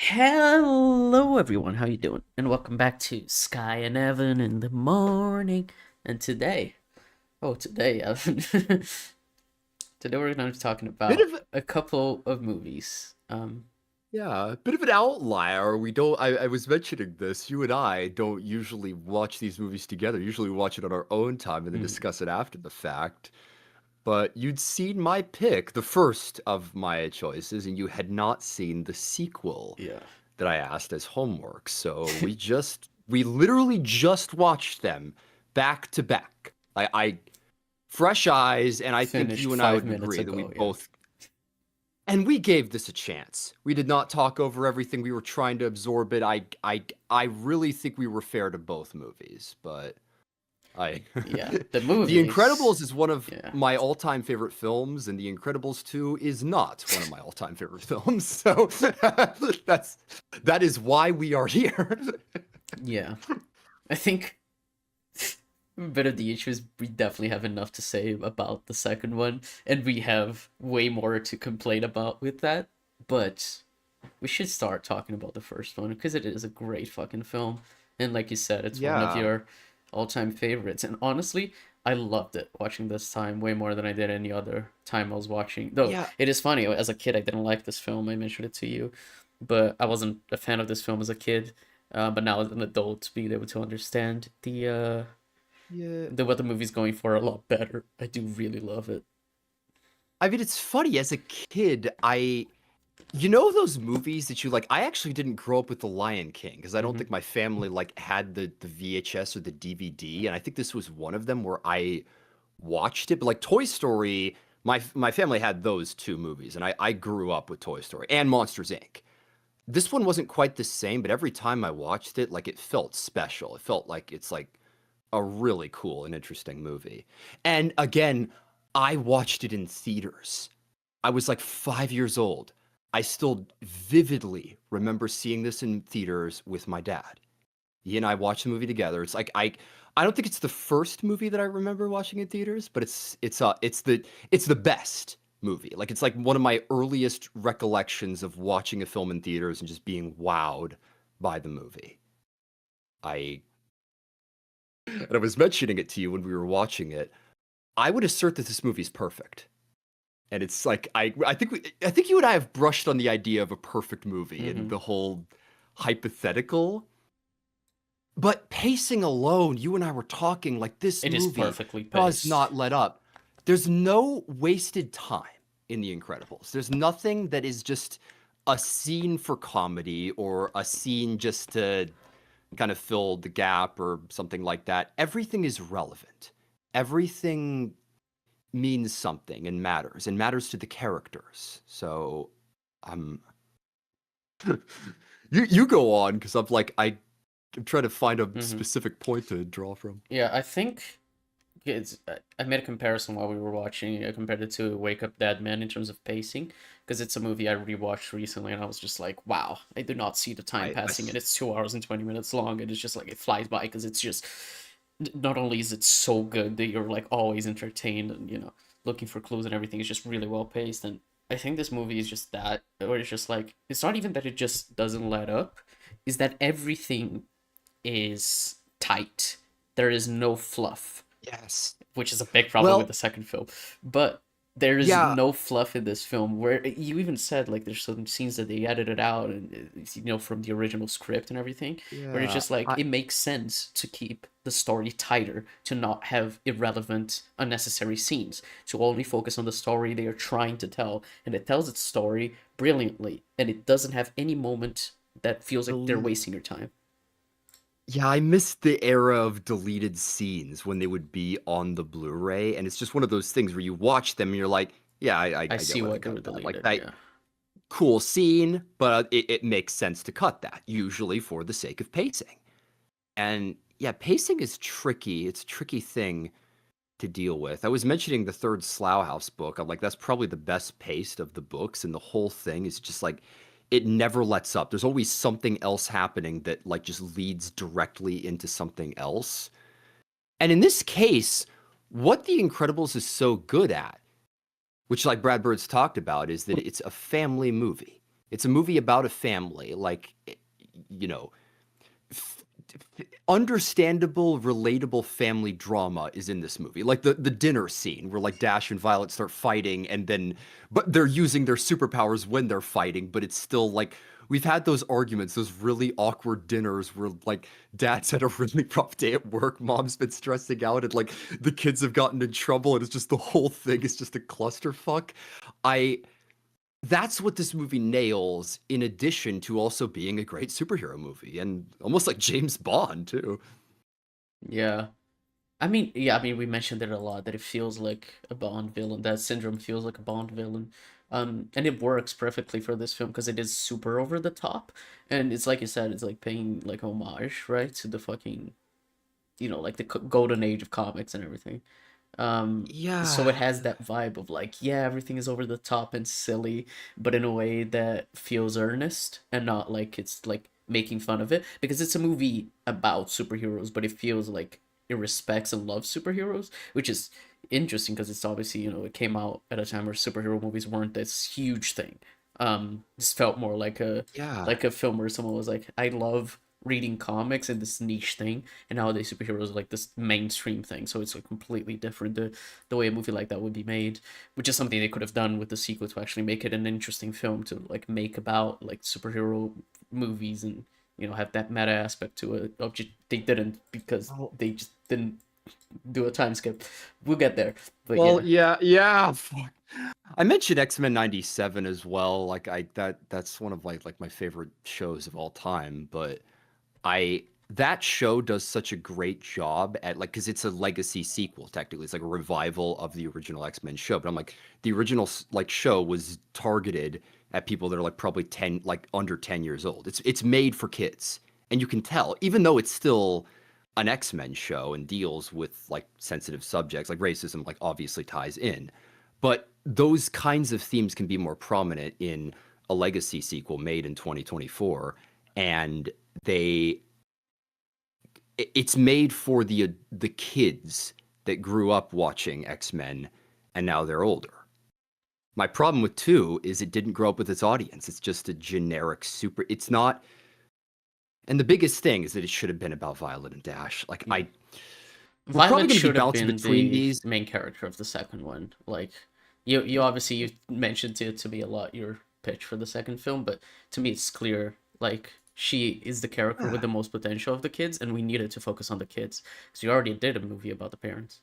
Hello everyone, how you doing? And welcome back to Skye and Evan in the morning. And today, Evan, today we're going to be talking Bit about of a couple of movies. yeah, a bit of an outlier. We don't. I was mentioning this. You and I don't usually watch these movies together. Usually, we watch it on our own time and then hmm, discuss it after the fact. But you'd seen my pick, the first of my choices, and you had not seen the sequel yeah, that I asked as homework. So we literally just watched them back to back. I fresh eyes, and I think finished you and I five would minutes agree that we ago. Yeah, both and we gave this a chance. We did not talk over everything. We were trying to absorb it. I really think we were fair to both movies, but I yeah, the The movies. Incredibles is one of Yeah, my all-time favorite films, and The Incredibles 2 is not one of my all-time favorite films. So that's that is why we are here. yeah. I think a bit of the issue is we definitely have enough to say about the second one, and we have way more to complain about with that. But we should start talking about the first one because it is a great fucking film. And like you said, it's one of Yeah. your all-time favorites. And honestly, I loved it watching this time way more than I did any other time I was watching. Though Yeah. it is funny, as a kid, I didn't like this film. I mentioned it to you, but I wasn't a fan of this film as a kid. But now as an adult, being able to understand Yeah. what the movie's going for a lot better, I do really love it. I mean, it's funny as a kid, you know those movies that you like? I actually didn't grow up with The Lion King because I don't Hmm. think my family like had the VHS or the DVD, and I think this was one of them where I watched it. But like Toy Story, my family had those two movies, and I grew up with Toy Story and Monsters Inc. This one wasn't quite the same, but every time I watched it, like it felt special. It felt like it's like a really cool and interesting movie. And again, I watched it in theaters. I was like 5 years old. I still vividly remember seeing this in theaters with my dad. He and I watched the movie together. It's like I don't think it's the first movie that I remember watching in theaters, but it's the best movie. Like it's like one of my earliest recollections of watching a film in theaters and just being wowed by the movie. I and I was mentioning it to you when we were watching it. I would assert that this movie's perfect. And it's like I think you and I have brushed on the idea of a perfect movie and Hmm. the whole hypothetical. But pacing alone, you and I were talking like this It is movie perfectly does paced. not let up. There's no wasted time in The Incredibles. There's nothing that is just a scene for comedy or a scene just to kind of fill the gap or something like that. Everything is relevant. Everything means something and matters to the characters. So I'm you go on because I'm trying to find a Hmm. specific point to draw from. Yeah, I think I made a comparison while we were watching. I compared it to Wake Up Dead Man in terms of pacing, because it's a movie I rewatched recently, and I was just like, wow, I do not see the time I passing, and it's 2 hours and 20 minutes long, and it's just like it flies by because it's just not only is it so good that you're like always entertained and looking for clues and everything is just really well paced. And I think this movie is just that, or it's just like it's not even that it just doesn't let up, is that everything is tight. There is no fluff, Yes. which is a big problem with Well, the second film. But there is yeah, no fluff in this film. Where you even said like there's some scenes that they edited out, and from the original script and everything, where it's yeah. just like it makes sense to keep the story tighter, to not have irrelevant, unnecessary scenes, to only focus on the story they are trying to tell, and it tells its story brilliantly, and it doesn't have any moment that feels like they're the wasting your time. yeah, I missed the era of deleted scenes when they would be on the Blu-ray, and it's just one of those things where you watch them and you're like, yeah, I I get see why they why they were cut that. Like deleted. that Yeah. cool scene, but it makes sense to cut that, usually for the sake of pacing. And yeah, pacing is tricky. It's a tricky thing to deal with. I was mentioning the third Slough House book. I'm like, that's probably the best paced of the books, and the whole thing is just like it never lets up. There's always something else happening that like just leads directly into something else. And in this case, what The Incredibles is so good at, which like Brad Bird's talked about, is that it's a family movie. It's a movie about a family, like, you know, understandable, relatable family drama is in this movie. Like the dinner scene where like Dash and Violet start fighting and then but they're using their superpowers when they're fighting, but it's still like we've had those arguments, those really awkward dinners where like dad's had a really rough day at work, mom's been stressing out, and like the kids have gotten in trouble, and it's just the whole thing is just a clusterfuck. I That's what this movie nails, in addition to also being a great superhero movie and almost like James Bond too. Yeah. I mean, we mentioned it a lot that it feels like a Bond villain. That Syndrome feels like a Bond villain. And it works perfectly for this film because it is super over the top, and it's like you said, it's like paying like homage, right, to the fucking, like the golden age of comics and everything. So it Yeah. has that vibe of like, yeah, everything is over the top and silly, but in a way that feels earnest and not like it's like making fun of it. Because it's a movie about superheroes, but it feels like it respects and loves superheroes, which is interesting because it's obviously, it came out at a time where superhero movies weren't this huge thing. This felt more like a Yeah. like a film where someone was like, I love reading comics and this niche thing, and nowadays superheroes are like this mainstream thing, so it's like completely different the way a movie like that would be made, which is something they could have done with the sequel to actually make it an interesting film to like make about like superhero movies and have that meta aspect to it. They didn't because Oh, they just didn't do a time skip. We'll get there, but well, yeah. yeah, yeah. Fuck. I mentioned X-Men 97 as well. Like that's one of my favorite shows of all time, but I that show does such a great job at like because it's a legacy sequel technically. It's like a revival of the original X-Men show. But I'm like the original like show was targeted at people that are like probably 10 like under 10 years old. It's made for kids. And you can tell even though it's still an X-Men show and deals with like sensitive subjects like racism like obviously ties in. But those kinds of themes can be more prominent in a legacy sequel made in 2024 and they it's made for the kids that grew up watching X-Men and now they're older. My problem with 2 is it didn't grow up with its audience. It's just a generic super it's not and the biggest thing is that it should have been about Violet and Dash. Like Yeah, I we're probably Violet going to be should have bouncing been between the these. main character of the second one. Like, you obviously you mentioned it to be a lot your pitch for the second film, but to me it's clear like she is the character with Yeah. the most potential of the kids, and we needed to focus on the kids because you already did a movie about the parents.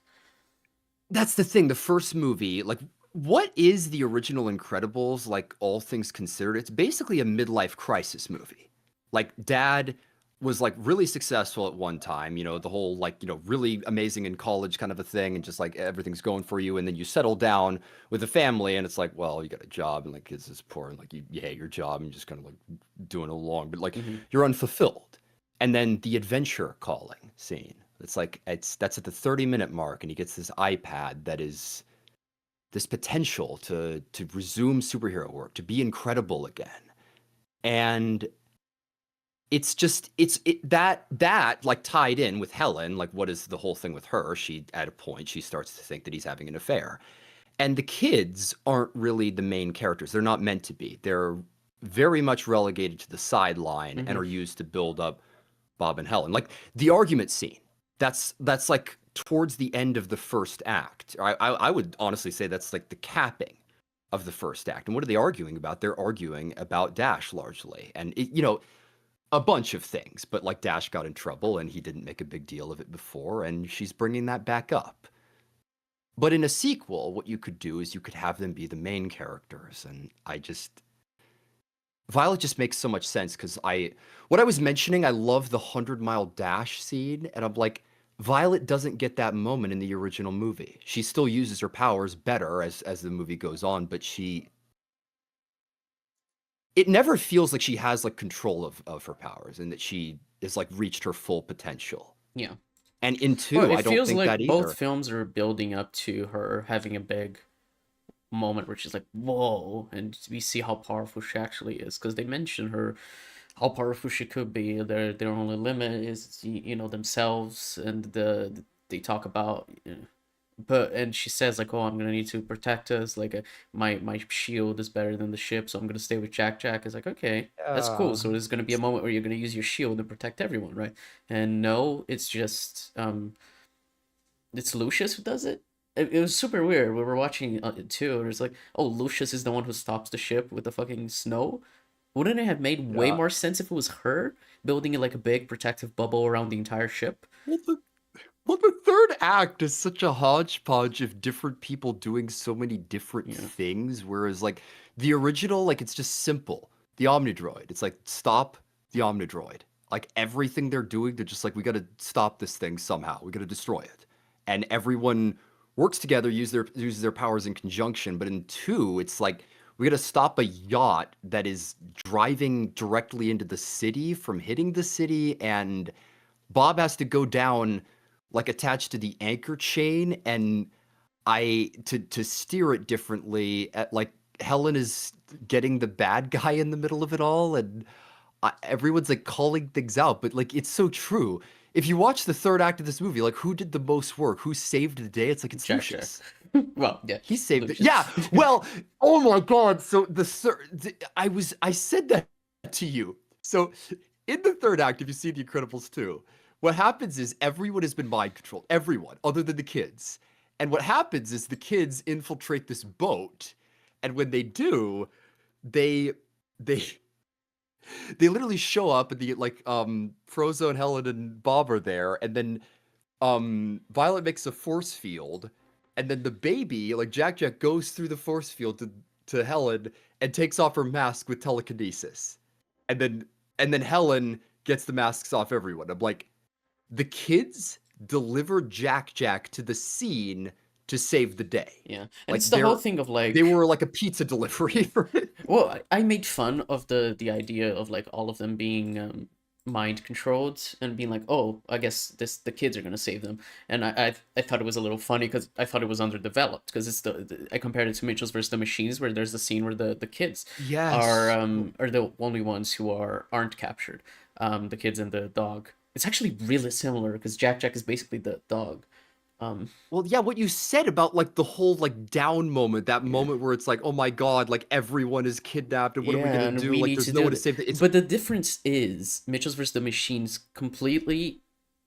That's the thing. The first movie, like, what is the original Incredibles, like, all things considered? It's basically a midlife crisis movie. Like, dad was, like, really successful at one time, the whole, like, really amazing in college kind of a thing, and just, like, everything's going for you. And then you settle down with a family, and it's like, well, you got a job, and, like, kids is poor, and, like, you hate your job, and you're just kind of, like, doing along, but, like, Hmm. you're unfulfilled. And then the adventure calling scene. It's like that's at the 30-minute mark, and he gets this iPad that is this potential to resume superhero work, to be incredible again. And it's just that like tied in with Helen, like what is the whole thing with her? She at a point she starts to think that he's having an affair. And the kids aren't really the main characters. They're not meant to be. They're very much relegated to the sideline and Hmm. are used to build up Bob and Helen. Like the argument scene. That's like towards the end of the first act. I would honestly say that's like the capping of the first act. And what are they arguing about? They're arguing about Dash largely, and a bunch of things. But like Dash got in trouble, and he didn't make a big deal of it before, and she's bringing that back up. But in a sequel, what you could do is you could have them be the main characters, and I just Violet just makes so much sense because what I was mentioning, I love the 100-mile dash scene, and I'm like, Violet doesn't get that moment in the original movie. She still uses her powers better as the movie goes on, but it never feels like she has like control of her powers and that she is like reached her full potential. Yeah. And in Well, 2, it I don't feels think like that both either. films are building up to her having a big moment where she's like, whoa, and we see how powerful she actually is because they mention her how powerful she could be. Their only limit is themselves, and they talk about but and she says like, "Oh, I'm gonna need to protect us. Like, my shield is better than the ship, so I'm gonna stay with Jack. Jack is like, okay, that's cool. Yeah. So there's gonna be a moment where you're gonna use your shield and protect everyone, right? And no, it's just it's Lucius who does it. It was super weird. We were watching it too. And it's like, oh, Lucius is the one who stops the ship with the fucking snow. Wouldn't it have made way Yeah. more sense if it was her building like a big protective bubble around the entire ship? Well, the third act is such a hodgepodge of different people doing so many different Yeah, things, whereas like the original, like it's just simple. The Omnidroid, it's like stop the Omnidroid. Like everything they're doing, they're just like we got to stop this thing somehow. We got to destroy it, and everyone works together, uses their powers in conjunction. But in two, it's like we got to stop a yacht that is driving directly into the city from hitting the city, and Bob has to go down like attached to the anchor chain, and I to steer it differently at like Helen is getting the bad guy in the middle of it all, and everyone's like calling things out, but like it's so true. If you watch the third act of this movie, like who did the most work? Who saved the day? It's like it's Jack Jack. Lucius. Well, yeah, He saved it. Lucius. Yeah. Well, oh my God. So I said that to you. So in the third act, if you see The Incredibles 2, what happens is everyone has been mind controlled. Everyone, other than the kids. And what happens is the kids infiltrate this boat, and when they do, they they they literally show up and the like Frozo and Helen and Bob are there, and then Violet makes a force field, and then the baby, like Jack Jack, goes through the force field to Helen and takes off her mask with telekinesis. And then Helen gets the masks off everyone. I'm like, the kids delivered Jack Jack to the scene to save the day. Yeah, and Like it's the whole thing of they like, were like a pizza delivery for it. well, I made fun of the idea of like all of them being mind controlled and being like, oh, I guess the kids are gonna save them, and I thought it was a little funny because I thought it was underdeveloped because it's I compared it to Mitchell's versus the Machines where there's the scene where the kids Yes. are the only ones who aren't captured, the kids and the dog. It's actually really similar because Jack Jack is basically the dog. Well, yeah, what you said about like the whole like down moment, that Yeah. moment where it's like, oh my God, like everyone is kidnapped and what are we Yeah, gonna and do? we Like need there's to no do one to that. save the it's But the difference is Mitchell's vs. the Machines completely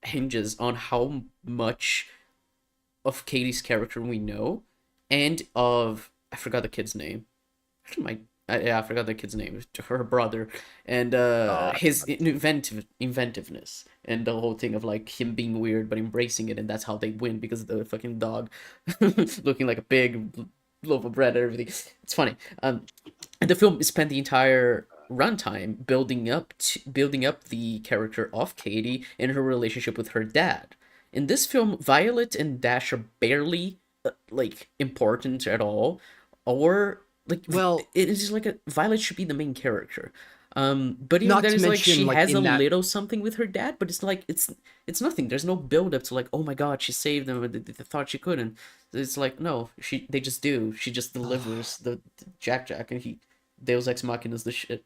hinges on how much of Katie's character we know, and of I forgot the kid's name. Actually, yeah, I forgot the kid's name. Her brother, and I his forgot. inventiveness, and the whole thing of like him being weird but embracing it, and that's how they win because of the fucking dog looking like a big loaf of bread and everything. It's funny. And the film spent the entire runtime building up the character of Katie and her relationship with her dad. In this film, Violet and Dash are barely like important at all, or like Well, it is like a Violet should be the main character. But even not then, to it's like mention she like has a in that little something with her dad, but it's like it's nothing. There's no build up to like, oh my god, she saved them. They thought she couldn't. It's like no, they just do. She just delivers the Jack Jack, and he Deus Ex Machina is the shit.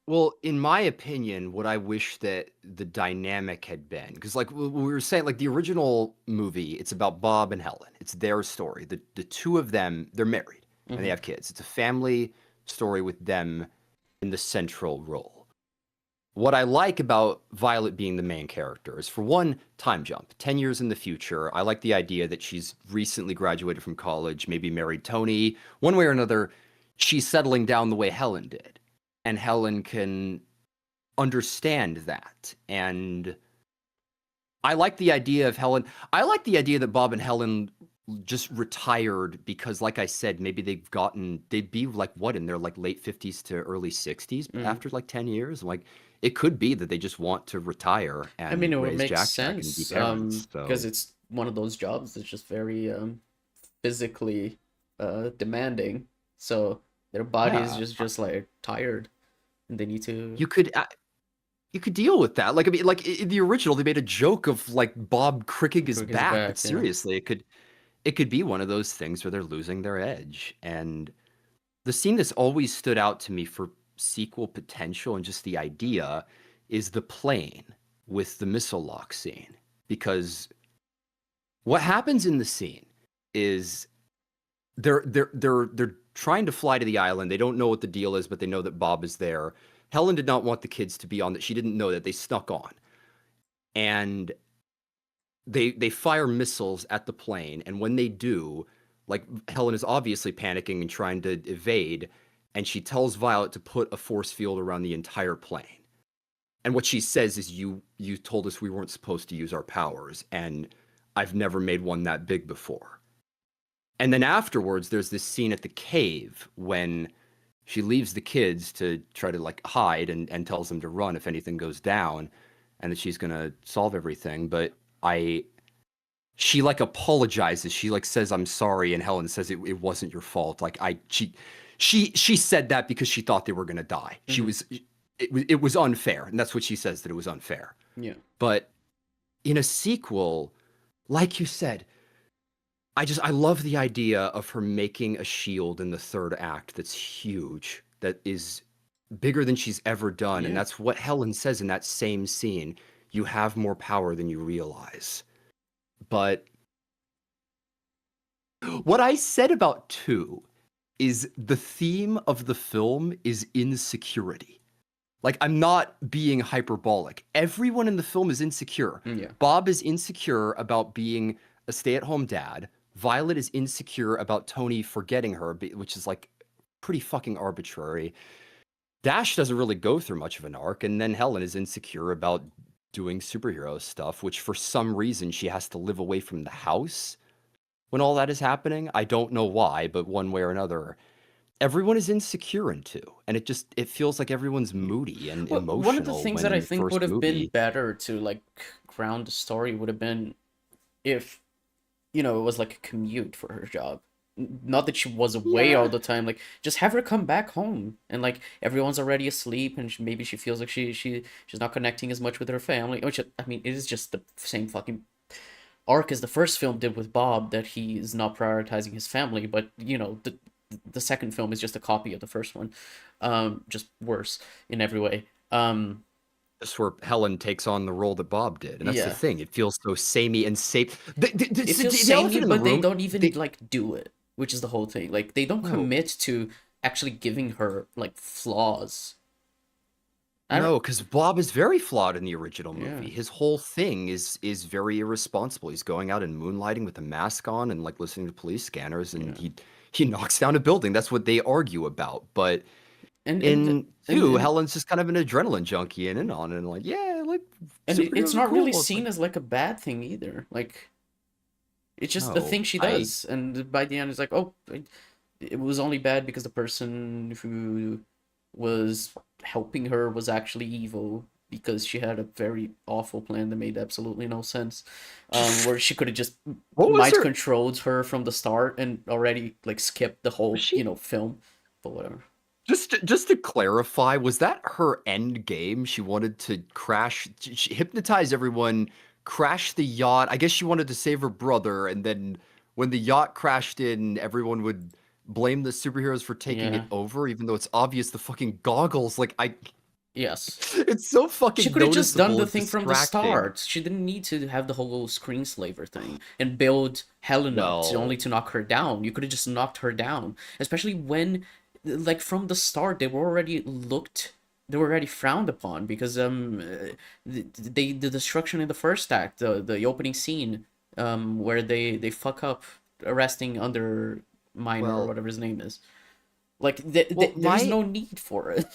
well, in my opinion, what I wish that the dynamic had been, because like we were saying, like the original movie, it's about Bob and Helen. It's their story. The two of them, they're married and they Hmm. have kids. It's a family story with them in the central role. What I like about Violet being the main character is, for one, time jump. 10 years in the future. I like the idea that she's recently graduated from college, maybe married Tony. One way or another, she's settling down the way Helen did. And Helen can understand that. And I like the idea of Helen. I like the idea that Bob and Helen just retired because, like I said, maybe they'd be like what in their like late 50s to early 60s Hmm. after like 10 years. Like it could be that they just want to retire I mean, and it would raise make Jack Jack and be sense, parents. because So it's one of those jobs that's just very physically demanding. So their body is yeah, just like tired, and they need to you could you could deal with that. Like I mean, like in the original, they made a joke of like Bob cricking his cook his back, but back. Yeah. seriously, it could be one of those things where they're losing their edge. And the scene that's always stood out to me for sequel potential and just the idea is the plane with the missile lock scene, because What happens in the scene is they're trying to fly to the island. They don't know what the deal is, but they know that Bob is there. Helen did not want the kids to be on that. She didn't know that they snuck on. And they fire missiles at the plane, and when they do, like Helen is obviously panicking and trying to evade, and she tells Violet to put a force field around the entire plane. And what she says is, you told us we weren't supposed to use our powers, and I've never made one that big before. And then afterwards, there's this scene at the cave when she leaves the kids to try to like hide and tells them to run if anything goes down, and that she's gonna solve everything. But I she like apologizes. She like says I'm sorry, and Helen says it wasn't your fault. Like she said that because she thought they were gonna die. She Mm-hmm. was it was unfair, and that's what she says, that it was unfair. Yeah. But in a sequel, like you said, I love the idea of her making a shield in the third act that's huge, that is bigger than she's ever done, and Yeah. that's what Helen says in that same scene. You have more power than you realize. But what I said about 2 is the theme of the film is insecurity. Like, I'm not being hyperbolic. Everyone in the film is insecure. Yeah. Bob is insecure about being a stay-at-home dad. Violet is insecure about Tony forgetting her, which is like pretty fucking arbitrary. Dash doesn't really go through much of an arc, and then Helen is insecure about doing superhero stuff, which for some reason she has to live away from the house when all that is happening. I don't know why, but one way or another, everyone is insecure in 2, and it feels like everyone's moody and Well, one of the emotional, things when that I in the think first would have been movie, better to like ground the story would have been if, you know, it was like a commute for her job. Not that she was away all yeah. the time. Like, just have her come back home, and like everyone's already asleep, and maybe she feels like she's not connecting as much with her family. Which, I mean, it is just the same fucking arc as the first film did with Bob, that he is not prioritizing his family. But you know, the second film is just a copy of the first one, just worse in every way. That's where Helen takes on the role that Bob did, and that's the Yeah. thing. It feels so samey and safe. It feels The samey, elephant in the but they room. don't even like do it, which is the whole thing. Like, they don't No, commit to actually giving her like flaws. I don't. no, because Bob is very flawed in the original Yeah. movie. His whole thing is very irresponsible. He's going out and moonlighting with a mask on and like listening to police scanners, and Yeah. he knocks down a building. That's what they argue about. But And and in and 2, and Helen's just kind of an adrenaline junkie and in on it, and like, yeah, like it's superheroes are not really cool. It's seen like, as like a bad thing either. Like, it's just the no, thing she I does, and by the end, it's like, oh, it was only bad because the person who was helping her was actually evil, because she had a very awful plan that made absolutely no sense. Where she could have just what was mind her? controlled her from the start and already like skipped the Was whole, she film, but whatever. just to clarify, was that her end game? She wanted to crash, she hypnotize everyone, crash the yacht. I guess she wanted to save her brother, and then when the yacht crashed in, everyone would blame the superheroes for taking it Yeah. over, even though it's obvious the fucking goggles. Like Yes. it's so She fucking could have just done noticeable the and thing from the distracting. start. She didn't need to have the whole screenslaver thing and build Helen up to Well, only to knock her down. You could have just knocked her down, especially when, like, from the start they were already frowned upon because the destruction in the first act, the opening scene, where they fuck up arresting under minor or well, whatever his name is. Like, well, there is my no need for it.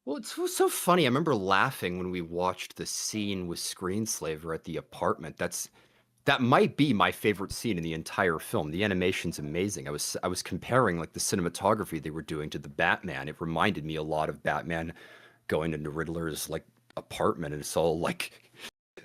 Well, it's so funny. I remember laughing when we watched the scene with Screenslaver at the apartment. That might be my favorite scene in the entire film. The animation's amazing. I was comparing like the cinematography they were doing to the Batman. It reminded me a lot of Batman going into Riddler's like apartment, and it's all like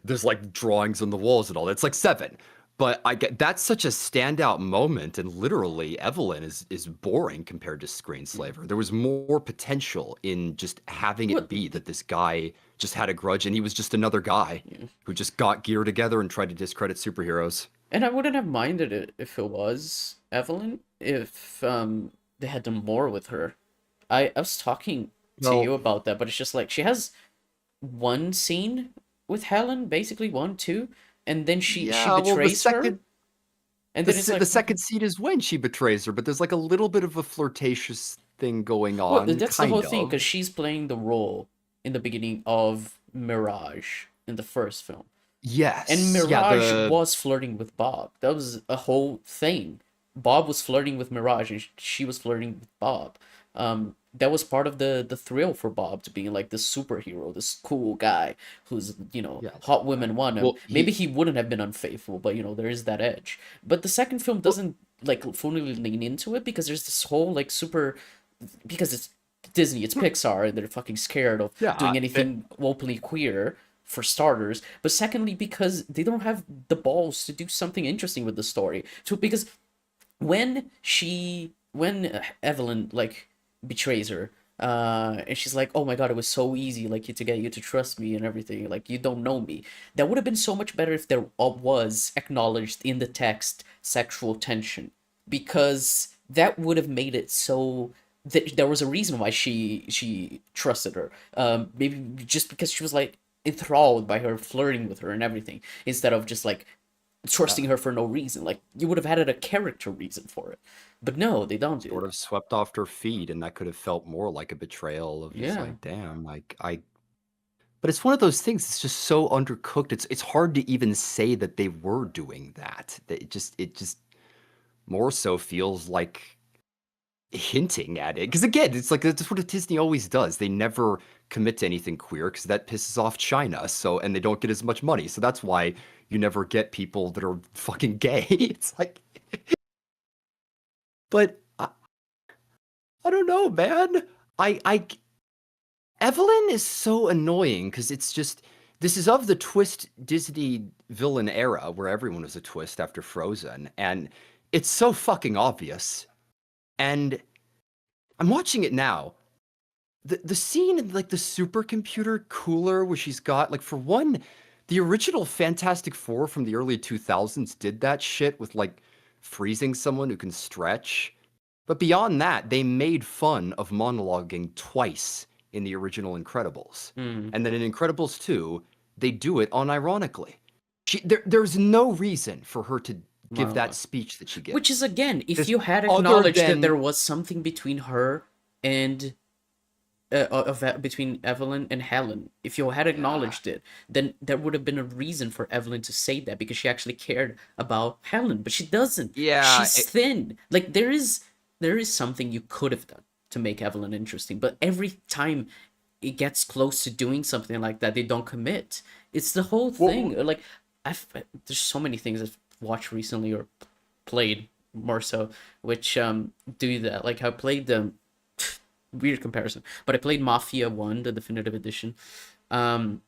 there's like drawings on the walls and all that. It's like Seven. But I get that's such a standout moment, and literally Evelyn is boring compared to Screenslaver. There was more potential in just having it What? be that this guy just had a grudge, and he was just another guy who just got gear together and tried to discredit superheroes. And I wouldn't have minded it if it was Evelyn, if they had done more with her. I was talking to Well, you about that, but it's just like she has one scene with Helen, basically one, two, and then she Yeah, well, the betrays her, second and then it's the like, second scene is when she betrays her, but there's like a little bit of a flirtatious thing going well, on, that's the whole kind thing because of. she's playing the role in the beginning of Mirage in the first film. And Yes, yeah, Mirage was flirting with Bob. That was a whole thing. Bob was flirting with Mirage, and she was flirting with Bob. That was part of the thrill for Bob to being like this superhero, this cool guy who's yes. hot women want him. Well, Maybe he he wouldn't have been unfaithful, but there is that edge. But the second film well, doesn't like fully lean into it because there's this whole like super because it's Disney, it's Pixar, and they're fucking scared of yeah, doing anything openly queer for starters. But secondly, because they don't have the balls to do something interesting with the story. So because when Evelyn like betrays her, and she's like, "Oh my God, it was so easy, like to get you to trust me and everything. Like you don't know me." That would have been so much better if there was acknowledged in the text sexual tension, because that would have made it so that there was a reason why she trusted her. Maybe just because she was like enthralled by her flirting with her and everything, instead of just like trusting yeah, her for no reason. Like you would have had a character reason for it, but no, they don't do sort that. of swept off her feet, and that could have felt more like a betrayal of just Yeah, like, damn, like I. But it's one of those things. It's just so undercooked. It's hard to even say that they were doing that. That it just more so feels like hinting at it. Because again, it's like that's what Disney always does. They never commit to anything queer because that pisses off China. So and they don't get as much money. So that's why you never get people that are fucking gay. It's like, but I don't know, man. I Evelyn is so annoying because it's just this is of the twist Disney villain era where everyone was a twist after Frozen, and it's so fucking obvious. And I'm watching it now. The scene in like the supercomputer cooler where she's got like for one, the original Fantastic Four from the early 2000s did that shit with like freezing someone who can stretch. But beyond that, they made fun of monologuing twice in the original Incredibles. mm, And then in Incredibles 2, they do it unironically. There's no reason for her to give that monologue. speech that she Which is gives. again, if Just you had other acknowledged that than there was something between her and between Evelyn and Helen, if you had yeah, acknowledged it, then there would have been a reason for Evelyn to say that because she actually cared about Helen, but she doesn't. yeah, She's thin. Like there is something you could have done to make Evelyn interesting, but every time it gets close to doing something like that, they don't commit. It's the whole well, thing. Like there's so many things I've watched recently or played more so, which do that. Like I played the weird comparison, but I played Mafia 1, the definitive edition. Um,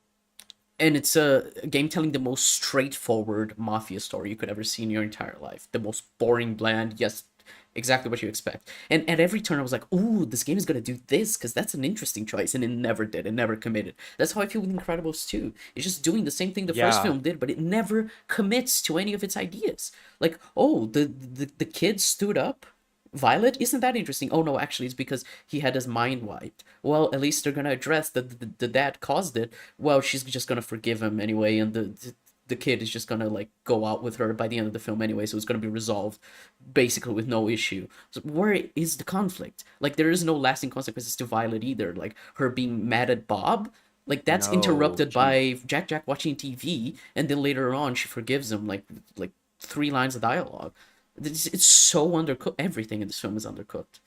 and it's a game telling the most straightforward mafia story you could ever see in your entire life. The most boring, bland, yes, exactly what you expect. And at every turn, I was like, "Ooh, this game is gonna do this because that's an interesting choice," and it never did. It never committed. That's how I feel with Incredibles 2. It's just doing the same thing the first yeah. film did, but it never commits to any of its ideas. Like, oh, the kid stood up. Violet, isn't that interesting? Oh no, actually, it's because he had his mind wiped. Well, at least they're gonna address that the dad caused it. Well, she's just gonna forgive him anyway, and the kid is just gonna like go out with her by the end of the film anyway, so it's gonna be resolved basically with no issue. So where is the conflict? Like there is no lasting consequences to Violet either. Like her being mad at Bob, like that's No, interrupted by Jack watching TV, and then later on she forgives him like three lines of dialogue. It's so undercooked. Everything in this film is undercooked.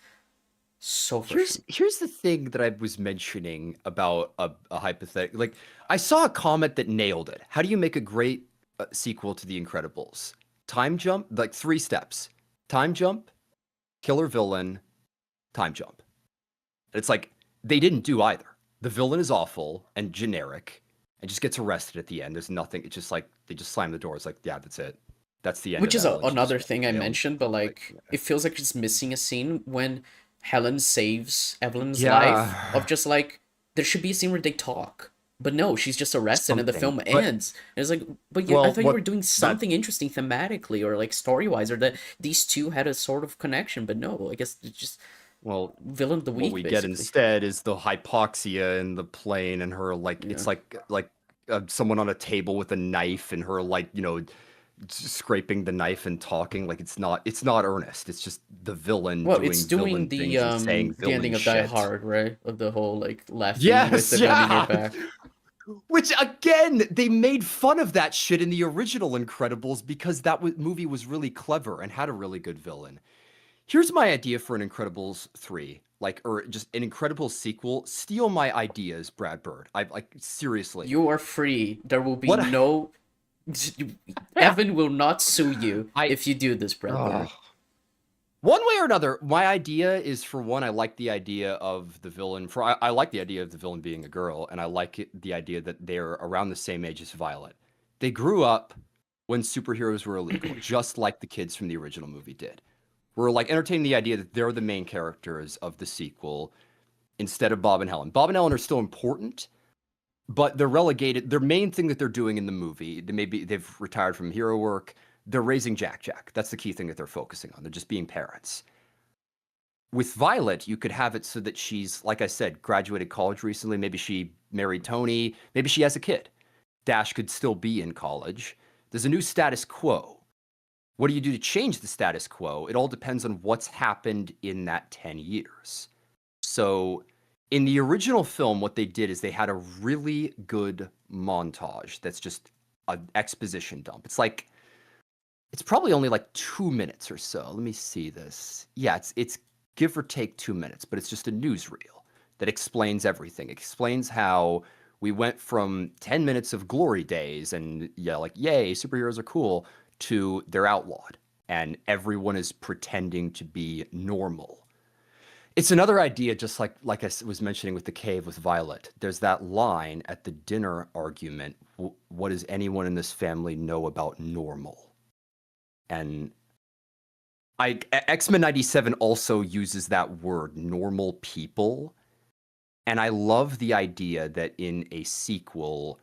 So frustrating. here's the thing that I was mentioning about a hypothetical. Like, I saw a comment that nailed it. How do you make a great sequel to The Incredibles? Time jump, like three steps: time jump, killer villain, time jump. And it's like they didn't do either. The villain is awful and generic, and just gets arrested at the end. There's nothing. It's just like they just slam the door. It's like, yeah, that's it. That's the end Which of is Evelyn. She just another went to thing I jail. mentioned, but Like, like it feels like it's missing a scene when Helen saves Evelyn's life. Of yeah, just like there should be a scene where they talk, but no, she's just arrested and the something. film But ends. And it's like, but I well, thought you were what doing that something interesting thematically or like story wise, or that these two had a sort of connection. But no, I guess it's just well, villain of the what week we get basically. instead is the hypoxia in the plane and her like Yeah. it's like someone on a table with a knife and her like, scraping the knife and talking like it's not earnest. It's just the villain Well, it's doing doing villain things and saying the ending villain of Die shit. Hard, right? Of the whole like laughing with Yes, the gun in your yeah. back. Which again, they made fun of that shit in the original Incredibles because movie was really clever and had a really good villain. Here's my idea for an Incredibles 3, like or just an Incredibles sequel. Steal my ideas, Brad Bird. I like seriously. You are free. There will be What no. Evan will not sue you I if you do this, Brad ugh. Bird. One way or another, my idea is for one, I like the idea of the villain. I like the idea of the villain being a girl, and I like the idea that they're around the same age as Violet. They grew up when superheroes were illegal, just like the kids from the original movie did. We're like entertaining the idea that they're the main characters of the sequel instead of Bob and Helen. Bob and Helen are still important, but they're relegated. Their main thing that they're doing in the movie, they've retired from hero work. They're raising Jack Jack. That's the key thing that they're focusing on. They're just being parents. With Violet, you could have it so that she's, like I said, graduated college recently. Maybe she married Tony. Maybe she has a kid. Dash could still be in college. There's a new status quo. What do you do to change the status quo? It all depends on what's happened in that 10 years. So, in the original film, what they did is they had a really good montage that's just an exposition dump. It's probably only like 2 minutes or so. Let me see this. Yeah, it's give or take 2 minutes, but it's just a newsreel that explains everything. It explains how we went from 10 minutes of glory days and yeah, like yay, superheroes are cool, to they're outlawed and everyone is pretending to be normal. It's another idea, just like was mentioning with the cave with Violet. There's that line at the dinner argument. What does anyone in this family know about normal? And X-Men 97 also uses that word, normal people. And I love the idea that in a sequel,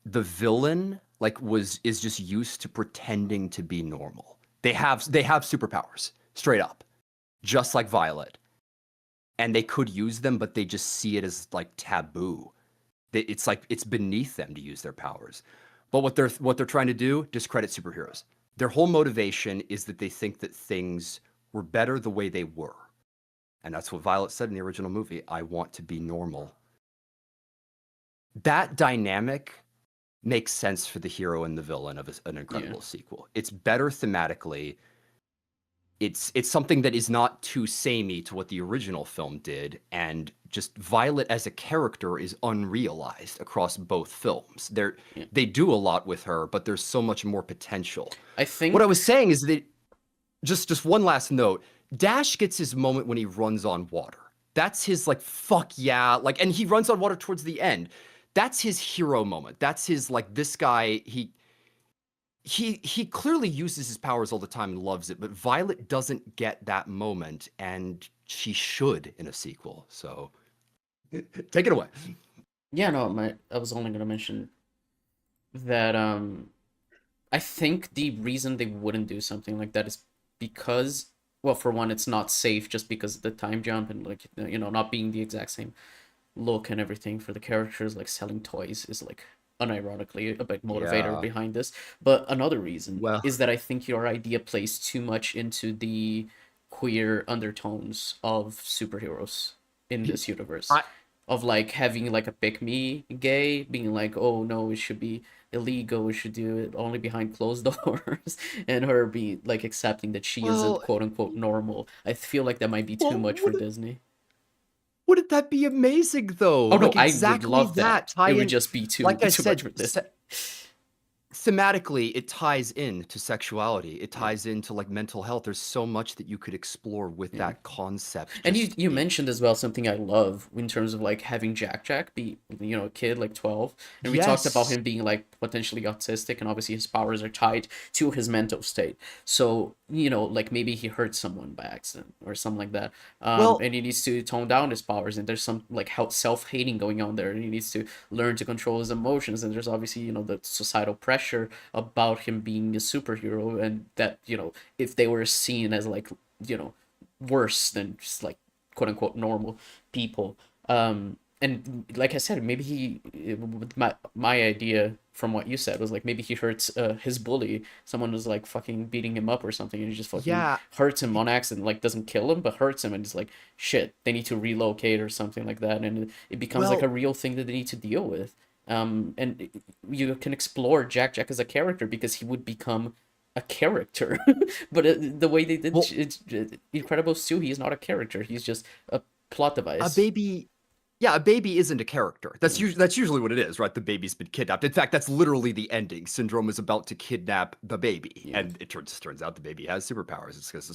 the villain is just used to pretending to be normal. They have superpowers, straight up, just like Violet. And they could use them, but they just see it as like taboo. It's like it's beneath them to use their powers. But what they're trying to do, discredit superheroes. Their whole motivation is that they think that things were better the way they were. And that's what Violet said in the original movie. I want to be normal. That dynamic makes sense for the hero and the villain of an Yeah. incredible sequel. It's better thematically. It's something that is not too samey to what the original film did, and just Violet as a character is unrealized across both films. Yeah. They do a lot with her, but there's so much more potential. I What I think was saying is that just one last note. Dash gets his moment when he runs on water. That's his like fuck yeah, like and he runs on water towards the end. That's his hero moment. That's his like this guy he clearly uses his powers all the time and loves it, but Violet doesn't get that moment and she should in a sequel. So take it away. yeah, no, I was only gonna mention that I think the reason they wouldn't do something like that is because, well, for one, it's not safe just because of the time jump and like not being the exact same look and everything for the characters. Like selling toys is like unironically a big motivator Yeah. behind this. But another reason Well, is that I think your idea plays too much into the queer undertones of superheroes in this universe, I of like having like a pick me gay, being like, oh no, it should be illegal, we should do it only behind closed doors, and her be like accepting that she isn't well, quote unquote normal. I feel like that might be too well, much for Disney. wouldn't that be amazing though? Oh no, Like I would exactly love that that. tie It would in. just be too Like I too much said, for Disney. thematically it ties into sexuality. It ties into like mental health. There's so much that you could explore with Yeah. that concept. And Just you mentioned as well something I love in terms of like having Jack Jack be, a kid like 12. And we talked about yes. him being like potentially autistic, and obviously his powers are tied to his mental state. So, like maybe he hurt someone by accident or something like that. Well, And he needs to tone down his powers, and there's some like self-hating going on there, and he needs to learn to control his emotions. And there's obviously, the societal pressure about him being a superhero, and that, if they were seen as like, worse than just like quote unquote normal people. and like I said, maybe my idea from what you said was like maybe he hurts his bully. Someone was like fucking beating him up or something, and he just fucking Yeah. hurts him y- on accident. Like doesn't kill him, but hurts him, and it's like shit. They need to relocate or something like that, and it becomes like a Well, real thing that they need to deal with. You can explore Jack as a character because he would become a character. But the way they did well, Incredibles 2, he is not a character. He's just a plot a device. baby yeah, a baby isn't a character. Yeah. That's usually what it is, right? The baby's been kidnapped. In fact, that's literally the ending. Syndrome is about to kidnap the baby, Yeah. and just turns out the baby has superpowers. It's because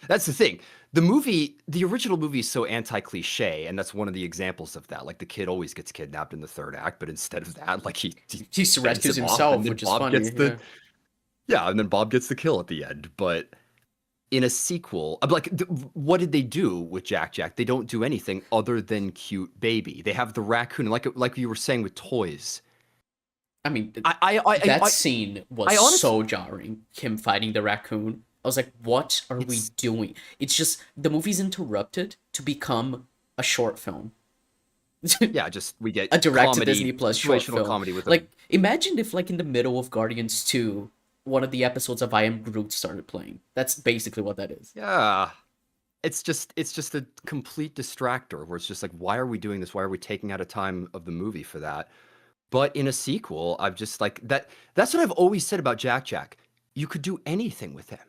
that's the thing. The original movie is so anti-cliche, and that's one of the examples of that. Like the kid always gets kidnapped in the third act, but instead of that, like he He fends rescues him off, and himself, then which is Bob funny. gets Yeah. the kill at the end. But in a sequel, like what did they do with Jack? They don't do anything other than cute baby. They have the raccoon, like you were saying with toys. I mean, I I I that I, scene was I honestly, so jarring. Him fighting the raccoon. I was like, what are we it's doing? It's just the movie's interrupted to become a short film. yeah, just we get A direct to Disney comedy, Plus short situational film. comedy with a Like, imagine if, like, in the middle of Guardians 2, one of the episodes of I Am Groot started playing. That's basically what that is. yeah. It's just a complete distractor where it's just like, why are we doing this? Why are we taking out a time of the movie for that? But in a sequel, I've just like that. That's what I've always said about Jack. You could do anything with him.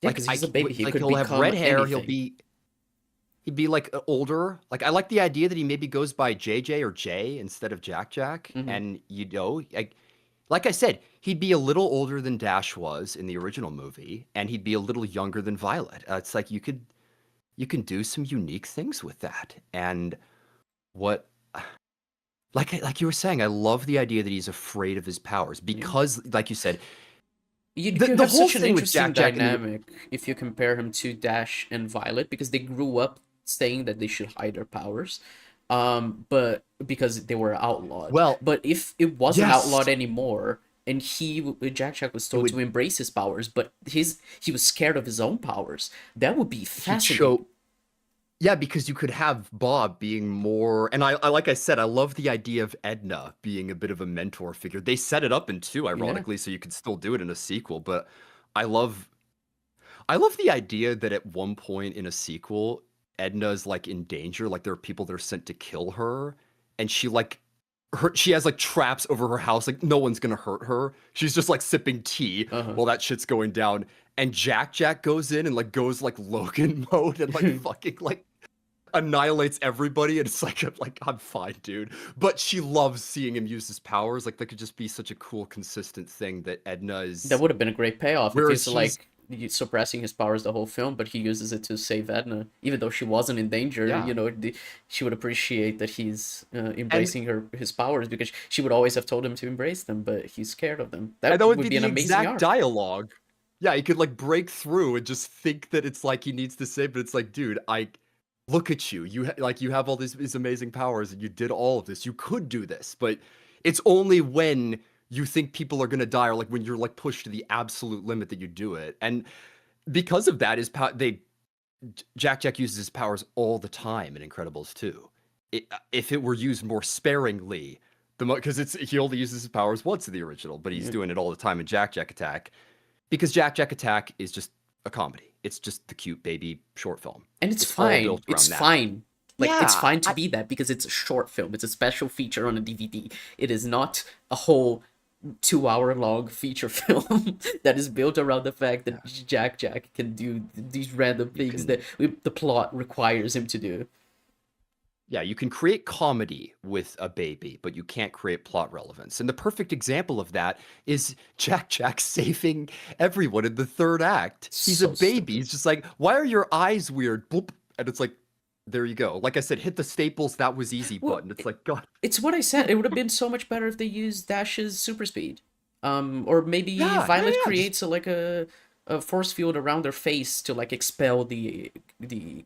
Yeah, because he's a baby. He Like could he'll have become red hair. anything. He'd be like older. Like I like the idea that he maybe goes by JJ or Jay instead of Jack. Hmm. And like I said, he'd be a little older than Dash was in the original movie, and he'd be a little younger than Violet. It's like you can do some unique things with that. And what like you were saying, I love the idea that he's afraid of his powers Yeah. because, like you said, You the have whole such an thing with interesting Jack in the dynamic if you compare him to Dash and Violet because they grew up saying that they should hide their powers, but because they were outlawed. well, But if it wasn't yes, outlawed anymore, and Jack was it told would to embrace his powers, but he was scared of his own powers, that would be he'd fascinating. show Yeah, because you could have Bob being more, and I like I said, I love the idea of Edna being a bit of a mentor figure. They set it up in two, Yeah. ironically, so you could still do it in a sequel. But I love, I love the idea that at one point in a sequel, Edna's like in danger, like there are people that are sent to kill her, and she has like traps over her house, like no one's gonna hurt her. She's just like sipping tea Uh-huh. while that shit's going down. And Jack goes in and like goes like Logan mode and like fucking like annihilates everybody, and it's like I'm fine, dude. But she loves seeing him use his powers. Like that could just be such a cool, consistent thing that Edna That is. would have been a great payoff if Whereas he's he's like suppressing his powers the whole film, but he uses it to save Edna, even though she wasn't in danger. yeah, She would appreciate that he's and embracing his powers because she would always have told him to embrace them, but he's scared of them. That that would would be be an the amazing exact arc. dialogue. Yeah, he could like break through and just think that it's like he needs to save, but it's like, dude, I look at you. You have all these amazing powers, and you did all of this. You could do this, but it's only when you think people are gonna die, or like when you're like pushed to the absolute limit that you do it. And because of that, Jack uses his powers all the time in Incredibles 2. If it were used more sparingly, because he only uses his powers once in the original, but he's Yeah. doing it all the time in Jack Attack, because Jack Attack is just a comedy. It's just the cute baby short film. And it's It's all fine. built It's around that. fine. Like it's Yeah, fine to be that because it's a short film. It's a special feature on a DVD. It is not a whole 2 hour long feature film that is built around the fact yeah. that Jack can do these random You things can that the plot requires him to do. Yeah, you can create comedy with a baby, but you can't create plot relevance. And the perfect example of that is Jack saving everyone in the third act. He's a So baby. stupid. He's just like, why are your eyes weird? Boop. And it's like, there you go. Like I said, hit the staples, that was easy Well, button. It's like, God. it's what I said. It would have been so much better if they used Dash's super speed. Or maybe Violet Just creates a force field around their face to like expel the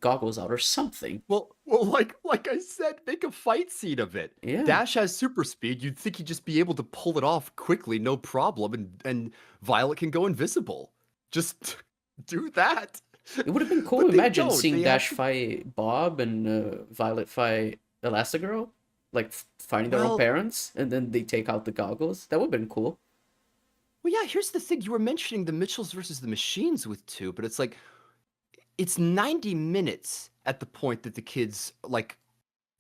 goggles out or something. like I said, make a fight scene of it. Yeah. Dash has super speed. You'd think he'd just be able to pull it off quickly, no problem, and Violet can go invisible. Just do that. It would have been cool. But they Imagine don't. seeing They have Dash to. fight Bob and Violet fight Elastigirl. like finding their own Well, parents, and then they take out the goggles. That would have been cool. well, yeah. Here's the thing: you were mentioning the Mitchells versus the Machines with two, but it's like it's 90 minutes at the point that the kids like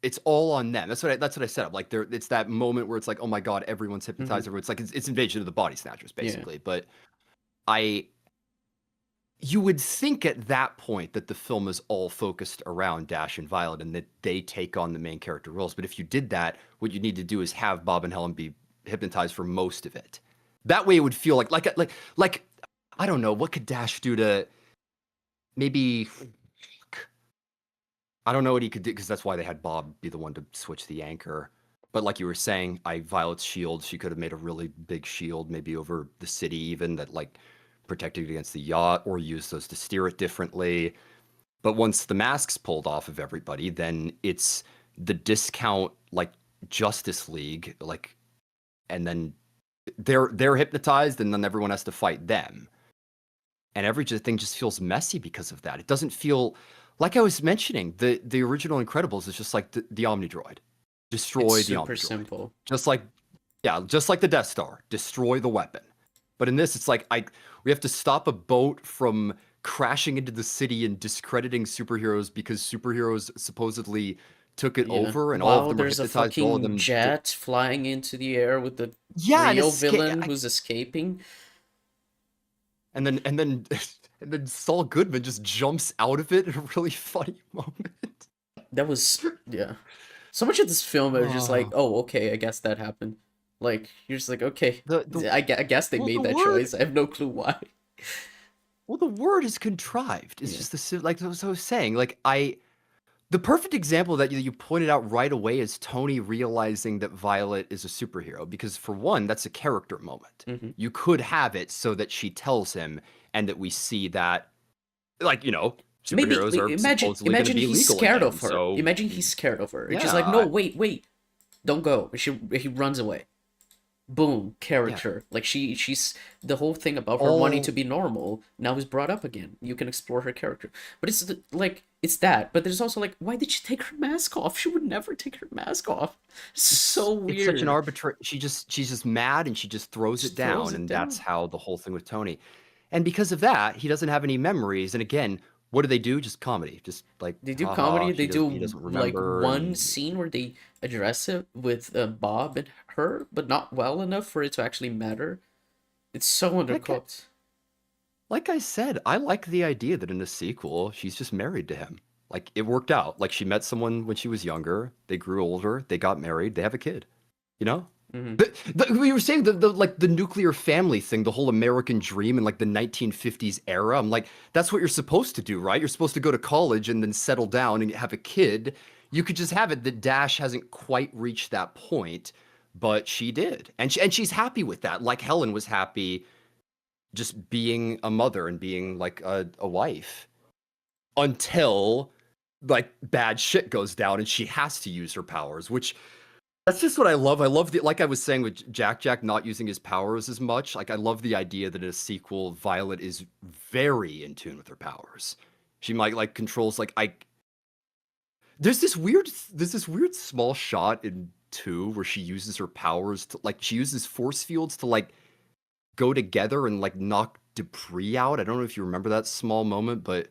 it's all on them. That's what I said. I'm like there it's that moment where it's like, oh my god, everyone's Hmm. hypnotized. Everyone's like it's Invasion of the Body Snatchers, Yeah. basically. But I you would think at that point that the film is all focused around Dash and Violet and that they take on the main character roles. But if you did that, what you need to do is have Bob and Helen be hypnotized for most of it. That way it would feel like I don't know, what could Dash do to maybe I don't know what he could do because that's why they had Bob be the one to switch the anchor. But like you were saying, Violet's shield, she could have made a really big shield, maybe over the city even that like protected against the yacht, or used those to steer it differently. But once the mask's pulled off of everybody, then it's the discount like Justice League, like, and then they're hypnotized, and then everyone has to fight them, and everything just feels messy because of that. It doesn't feel like I was mentioning the original Incredibles is just like the Omni Droid, It's destroy the super Omni Droid, simple. just like yeah, just like the Death Star, destroy the weapon. But in this, it's like we have to stop a boat from crashing into the city and discrediting superheroes because superheroes supposedly took it Yeah. over, and all of Wow, them are there's a hypnotized. All of fucking them, jet flying into the air with the yeah, and real escape. villain who's escaping. And then and then Saul Goodman just jumps out of it in a really funny moment. That was, yeah. So much of this film is just like, Oh, oh, okay, I guess that happened. Like, you're just like, okay, the I guess they well made the that word choice. I have no clue why. well the word is contrived. It's Yeah. just like I was saying. Like the perfect example that you pointed out right away is Tony realizing that Violet is a superhero because for one, that's a character moment. Hmm. You could have it so that she tells him and that we see that like, Maybe superheroes are imagine supposedly going to imagine be he's legal scared again. of her. So, Imagine he's scared of her. It's just yeah, like, no, wait, don't go. He runs away. Boom, yeah. character. Like she's the whole thing about her wanting to All be normal now is brought up again. You can explore her character, but like it's that. But there's also like, why did she take her mask off? She would never take her mask off. So it's such an weird. arbitrary she's just mad and she just throws it Just throws down, it and that's down. how the whole thing with Tony. And because of that, he doesn't have any memories. And again, what do they do? Just comedy. Just like They do haha, comedy. They he do doesn't like remember. one And scene where they address it with Bob and her, but not well enough for it to actually matter. It's so like undercooked. like I said, I like the idea that in a sequel, she's just married to him. Like it worked out. Like she met someone when she was younger, they grew older, they got married, they have a kid. You know? Hmm. We were saying the like the nuclear family thing, the whole American dream in like the 1950s era. I'm like, that's what you're supposed to do, right? You're supposed to go to college and then settle down and have a kid. You could just have it that Dash hasn't quite reached that point, but she did. And she's happy with that. Like Helen was happy just being a mother and being like a wife until like bad shit goes down and she has to use her powers, which that's just what I love. I love the like I was saying with Jack not using his powers as much. Like I love the idea that in a sequel, Violet is very in tune with her powers. She might like controls like I. There's this weird small shot in two where she uses her powers to like she uses force fields to like go together and like knock debris out. I don't know if you remember that small moment, but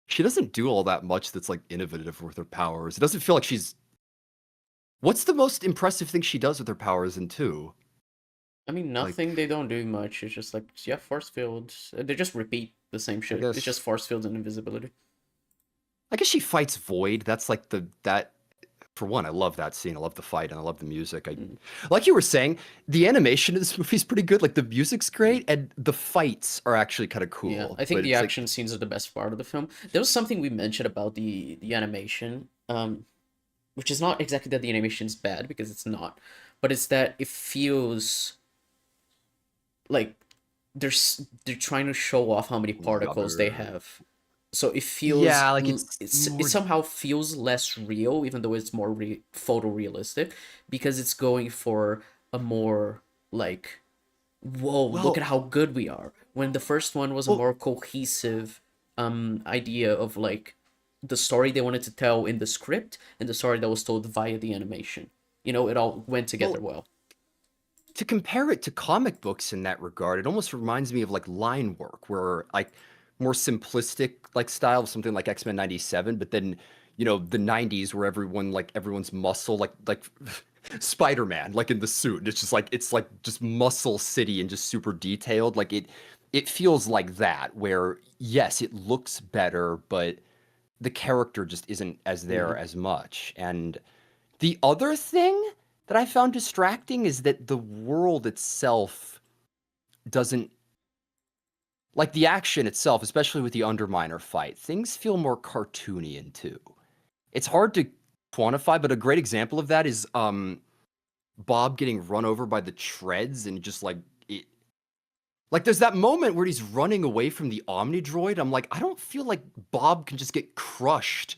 she doesn't do all that much that's like innovative with her powers. It doesn't feel like she's. What's the most impressive thing she does with her powers in two? I mean, Like, nothing. They don't do much. It's just like, yeah, force fields. They just repeat the same I shit. It's guess just force fields and invisibility. I guess she fights Void. That's like that for one, I love that scene. I love the fight and I love the music. I Mm, like you were saying, the animation of this movie is pretty good. Like the music's yeah. great and the fights are actually kind of Yeah, cool. I think But the it's like action scenes are the best part of the film. There was something we mentioned about the animation, which is not exactly that the animation is bad because it's not, but it's that it feels like they're trying to show off how many particles they rubber. have. So it feels Yeah, like it's it more somehow feels less real, even though it's more photorealistic, because it's going for a more like, whoa, look well, at how good we are. When the first one was a well, more cohesive idea of like the story they wanted to tell in the script and the story that was told via the animation. You know, it all went together Well, well. to compare it to comic books in that regard, it almost reminds me of like line work, where like more simplistic like style of something like X-Men 97, but then the 90s where everyone's muscle like Spider-Man like in the suit. And it's like just muscle city and just super detailed. Like it feels like that, where yes, it looks better, but the character just isn't as Yeah. there as much. And the other thing that I found distracting is that the world itself doesn't, like the action itself, especially with the Underminer fight, things feel more cartoony in two. It's hard to quantify, but a great example of that is Bob getting run over by the treads and just like it, like there's that moment where he's running away from the Omni Droid. I'm like, I don't feel like Bob can just get crushed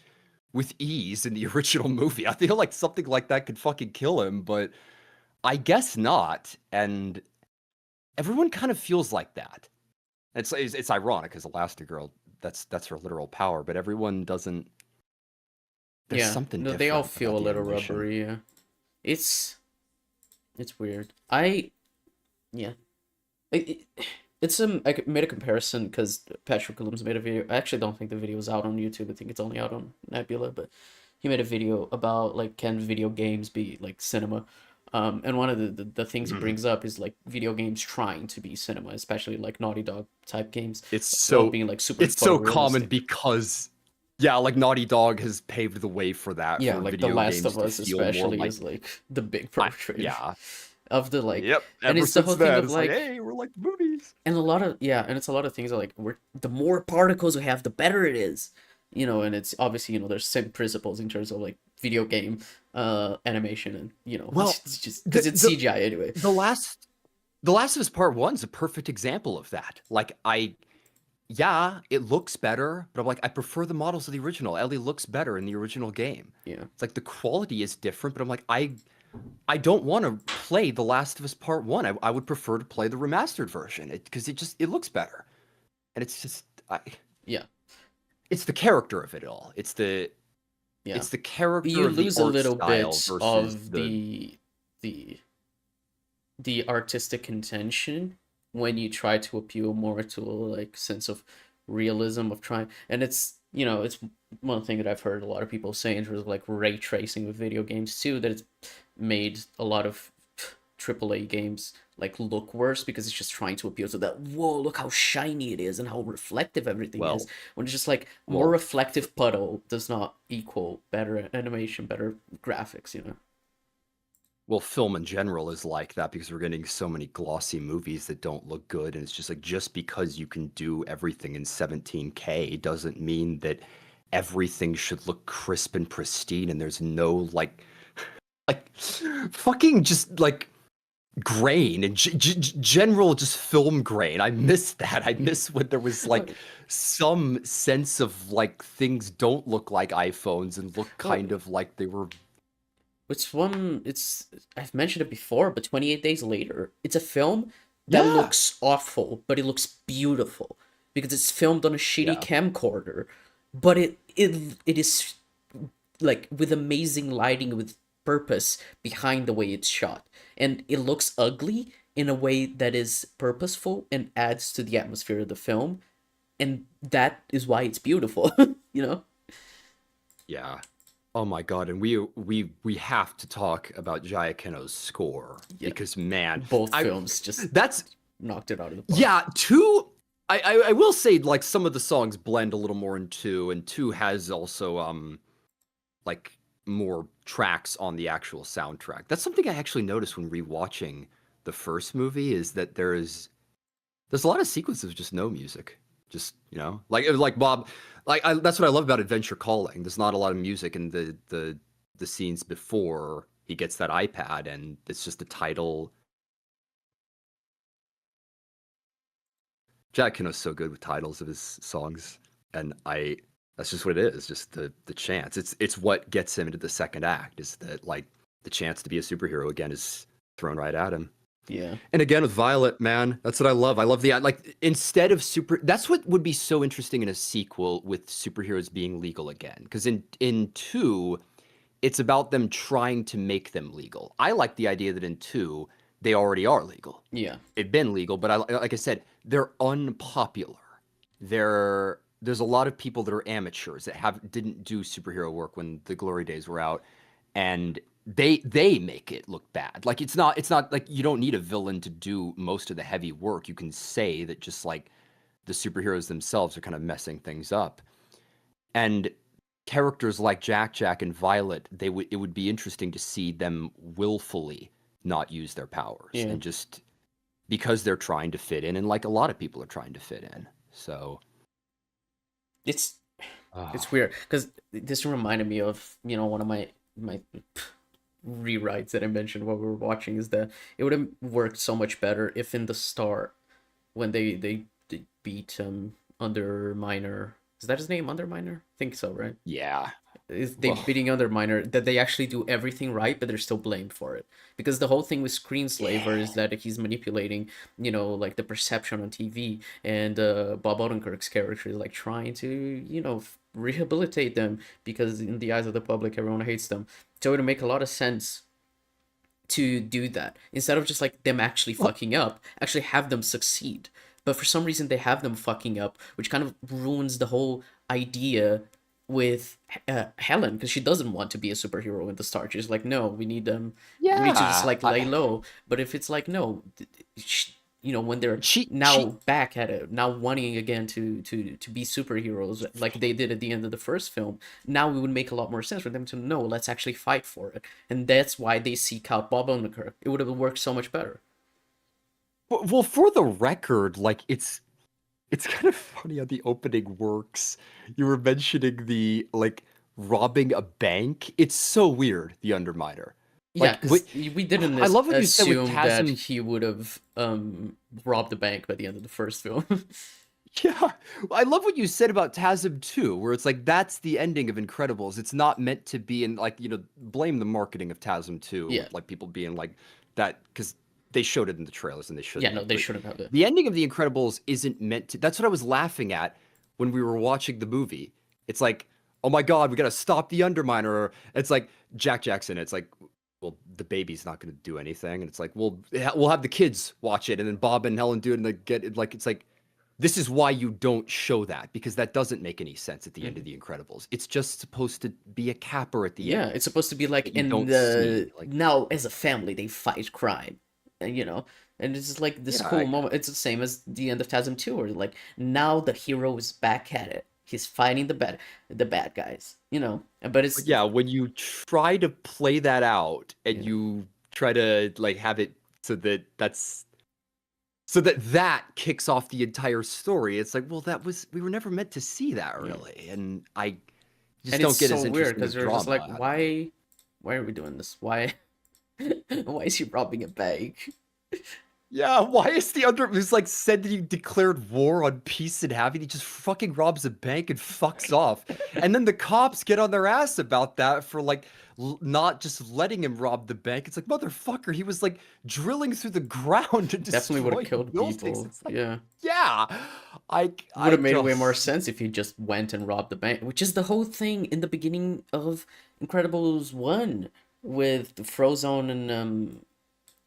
with ease in the original movie. I feel like something like that could fucking kill him, but I guess not. And everyone kind of feels like that. It's ironic because Elastigirl, that's her literal power, but everyone doesn't. There's Yeah. something No, they all different feel about a the little animation. rubbery. Yeah. It's weird. Yeah. I made a comparison because Patrick Williams made a video. I actually don't think the video is out on YouTube. I think it's only out on Nebula, but he made a video about like can video games be like cinema? And one of the things he Mhm. brings up is like video games trying to be cinema, especially like Naughty Dog type games It's of so being like super it's so common photorealistic. because yeah, like Naughty Dog has paved the way for that, Yeah, for like The video Last games of to Us feel more especially like is like the big portrait yeah. of the like, Yep. and Ever it's the since whole thing then, of it's like, like, hey, we're like movies. and a lot of yeah, and it's a lot of things that like we're the more particles we have, the better it is, you know. And it's obviously, you know, there's same principles in terms of like video game animation, and you know, Well, it's just the because it's the CGI anyway. the last the Last of Us Part One is a perfect example of that. Like yeah, it looks better, but I'm like, I prefer the models of the original. Ellie looks better in the original game. Yeah, It's like the quality is different, but I'm like, I don't want to play The Last of Us Part One. I would prefer to play the remastered version because it looks better, and it's just yeah, it's the character of it all. yeah. It's the character You of the lose a art little style bit versus of the the the artistic intention when you try to appeal more to a like sense of realism of trying. And it's, you know, it's one thing that I've heard a lot of people say in terms of like ray tracing with video games too, that it's made a lot of AAA games like look worse because it's just trying to appeal to that, whoa, look how shiny it is and how reflective everything is, well, when it's just like more well, reflective puddle does not equal better animation, better graphics, you know. well, film in general is like that because we're getting so many glossy movies that don't look good, and it's just like just because you can do everything in 17K doesn't mean that everything should look crisp and pristine, and there's no like fucking just like grain and general just film grain. I miss that. I miss when there was like Well, some sense of like things don't look like iPhones and look well, kind of like they were. it's I've mentioned it before, but 28 Days Later, it's a film that Yeah, looks awful, but it looks beautiful because it's filmed on a shitty yeah, camcorder, but it is like with amazing lighting, with purpose behind the way it's shot. And it looks ugly in a way that is purposeful and adds to the atmosphere of the film, and that is why it's beautiful, you know? yeah. Oh my God, and we have to talk about Giacchino's score Yeah. because man, Both I films just that's knocked it out of the park. yeah, two. I will say like some of the songs blend a little more in two, and two has also like more tracks on the actual soundtrack. That's something I actually noticed when rewatching the first movie is that there's a lot of sequences of just no music. Just, like Bob, that's what I love about Adventure Calling. There's not a lot of music in the scenes before he gets that iPad, and it's just the title. Jack Kino's so good with titles of his songs, and that's just what it is, just the chance. It's what gets him into the second act, is that like the chance to be a superhero again is thrown right at him. Yeah. And again with Violet, man, that's what I love. I love the like instead of super. That's what would be so interesting in a sequel with superheroes being legal again. Because in two, it's about them trying to make them legal. I like the idea that in 2 they already are legal. Yeah. They've been legal, but like I said, they're unpopular. There's a lot of people that are amateurs that didn't do superhero work when the glory days were out, and they make it look bad. Like it's not like you don't need a villain to do most of the heavy work. You can say that just like the superheroes themselves are kind of messing things up. And characters like Jack and Violet, it would be interesting to see them willfully not use their powers Yeah. and just because they're trying to fit in, and like a lot of people are trying to fit in. So It's uh, it's weird because this reminded me of, one of my rewrites that I mentioned while we were watching, is that it would have worked so much better if in the start, when they beat Underminer. Is that his name, Underminer? I think so, right? yeah. Is they Well, beating Underminer, that they actually do everything right, but they're still blamed for it. Because the whole thing with yeah. Screenslaver is that he's manipulating, like the perception on TV, and Bob Odenkirk's character is like trying to, rehabilitate them, because in the eyes of the public, everyone hates them. So it would make a lot of sense to do that instead of just like them actually Well, fucking up, actually have them succeed. But for some reason they have them fucking up, which kind of ruins the whole idea with Helen, because she doesn't want to be a superhero in the start. She's like, no, we need to just yeah. like lay low. But if it's like, no, when they're She now back at it, now wanting again to be superheroes like they did at the end of the first film, now it would make a lot more sense for them to know, let's actually fight for it. And that's why they seek out Bob Odenkirk. It would have worked so much better. well, for the record, like it's kind of funny how the opening works. You were mentioning the like robbing a bank. It's so weird, the Underminer. Yeah, Like, because we didn't I love what you said with assume that Tasm. he would have robbed the bank by the end of the first film. Yeah, I love what you said about TASM 2, where it's like that's the ending of Incredibles. It's not meant to be in like, blame the marketing of TASM 2 Yeah. with like people being like that because they showed it in the trailers and they Yeah, shouldn't no, have. they But shouldn't have it. the ending of The Incredibles isn't meant to. That's what I was laughing at when we were watching the movie. It's like, oh my God, we gotta stop the Underminer. Or it's like Jack Jackson. It's like, well, the baby's not gonna do anything, and it's like, well, we'll have the kids watch it, and then Bob and Helen do it, and they get it. Like, it's like this is why you don't show that because that doesn't make any sense at the end of Mhm. The Incredibles. It's just supposed to be a capper at the Yeah, end it's supposed to be like that you in don't see. the Like, now as a family they fight crime, and it's just like this yeah, cool moment. It's the same as the end of TASM 2, where like now the hero is back at it. He's fighting the bad guys, but but it's yeah, when you try to play that out and yeah, you try to like have it so that kicks off the entire story, it's like, well, we were never meant to see that yeah. really, and I just And it's don't get so as weird interesting because of you're just like, drama out of it. why are we doing this? Why why is he robbing a bank? Yeah, why is the under who's like said that he declared war on peace and happy? He just fucking robs a bank and fucks off. And then the cops get on their ass about that for like not just letting him rob the bank. It's like, motherfucker, he was like drilling through the ground and Definitely would have destroying killed buildings. people. It's like, Yeah. yeah. Would I have made way more just sense if he just went and robbed the bank, which is the whole thing in the beginning of Incredibles 1, with Frozone and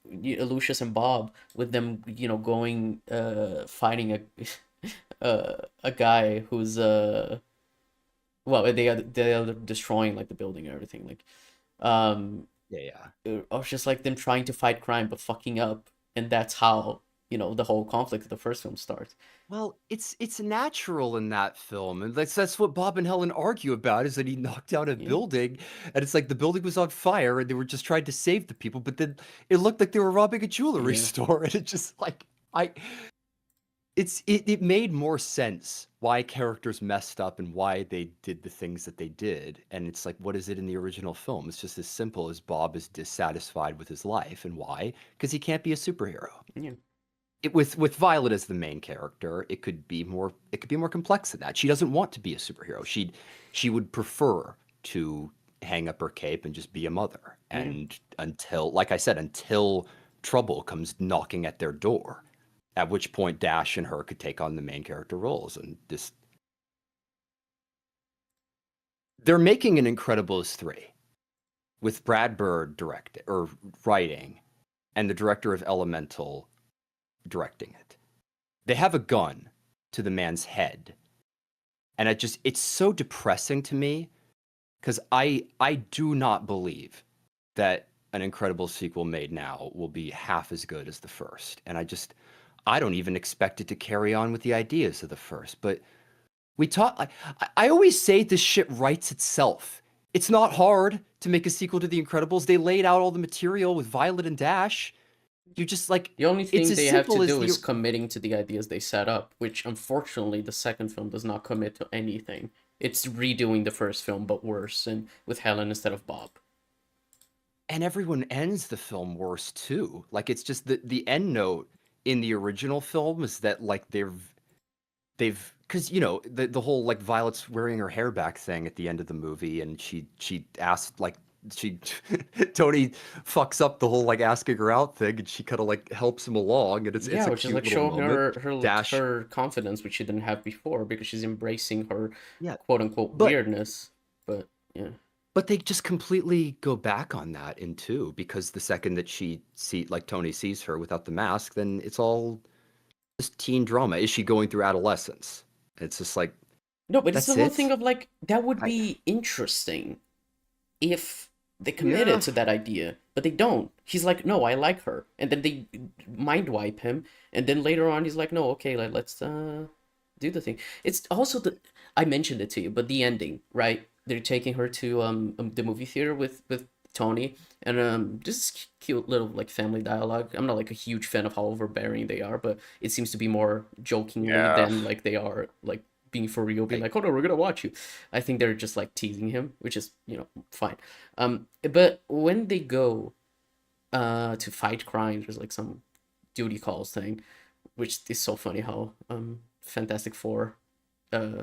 Lucius and Bob, with them, going fighting a guy who's well, they are destroying like the building and everything, like um yeah, yeah. I was just like them trying to fight crime but fucking up, and that's how, the whole conflict of the first film starts. Well, it's natural in that film, and that's what Bob and Helen argue about is that he knocked down a Yeah. building, and it's like the building was on fire, and they were just trying to save the people, but then it looked like they were robbing a jewelry Yeah. store, and it just like I it made more sense why characters messed up and why they did the things that they did, and it's like, what is it in the original film? It's just as simple as Bob is dissatisfied with his life, and why? Because he can't be a superhero. Yeah. With Violet as the main character, it could be more complex than that. She doesn't want to be a superhero. She would prefer to hang up her cape and just be a mother. Yeah. And until, like I said, until trouble comes knocking at their door, at which point Dash and her could take on the main character roles. And this, they're making an Incredibles 3. with Brad Bird directing or writing, and the director of Elemental directing it. They have a gun to the man's head, and it's so depressing to me because I do not believe that an incredible sequel made now will be half as good as the first, and I don't even expect it to carry on with the ideas of the first. But I always say this shit writes itself. It's not hard to make a sequel to The Incredibles. They laid out all the material with Violet and Dash. You just like The only it's thing as they have to simple as do the is committing to the ideas they set up, which unfortunately the second film does not commit to anything. It's redoing the first film, but worse, and with Helen instead of Bob. and everyone ends the film worse too. Like it's just the end note in the original film is that like they've because the whole like Violet's wearing her hair back thing at the end of the movie, and she asked like she Tony fucks up the whole like asking her out thing, and she kind of like helps him along, and it's Yeah, a which is cute like little showing moment. her like Dash, her confidence, which she didn't have before, because she's embracing her yeah, quote unquote but weirdness. But yeah. but they just completely go back on that in two because the second that Tony sees her without the mask, then it's all just teen drama. Is she going through adolescence? It's just like No, but it's the that's whole thing it. of like that would I be interesting if they committed Yeah. to that idea, but they don't. He's like, no, I like her, and then they mind wipe him, and then later on he's like, no, okay, like let's do the thing. It's also the I mentioned it to you, but the ending, right? They're taking her to the movie theater with Tony, and this cute little like family dialogue. I'm not like a huge fan of how overbearing they are, but it seems to be more jokingly Yeah. than like they are like being for real, being I, like, oh no, we're gonna watch you. I think they're just like teasing him, which is fine. But when they go to fight crime, there's like some duty calls thing, which is so funny how Fantastic Four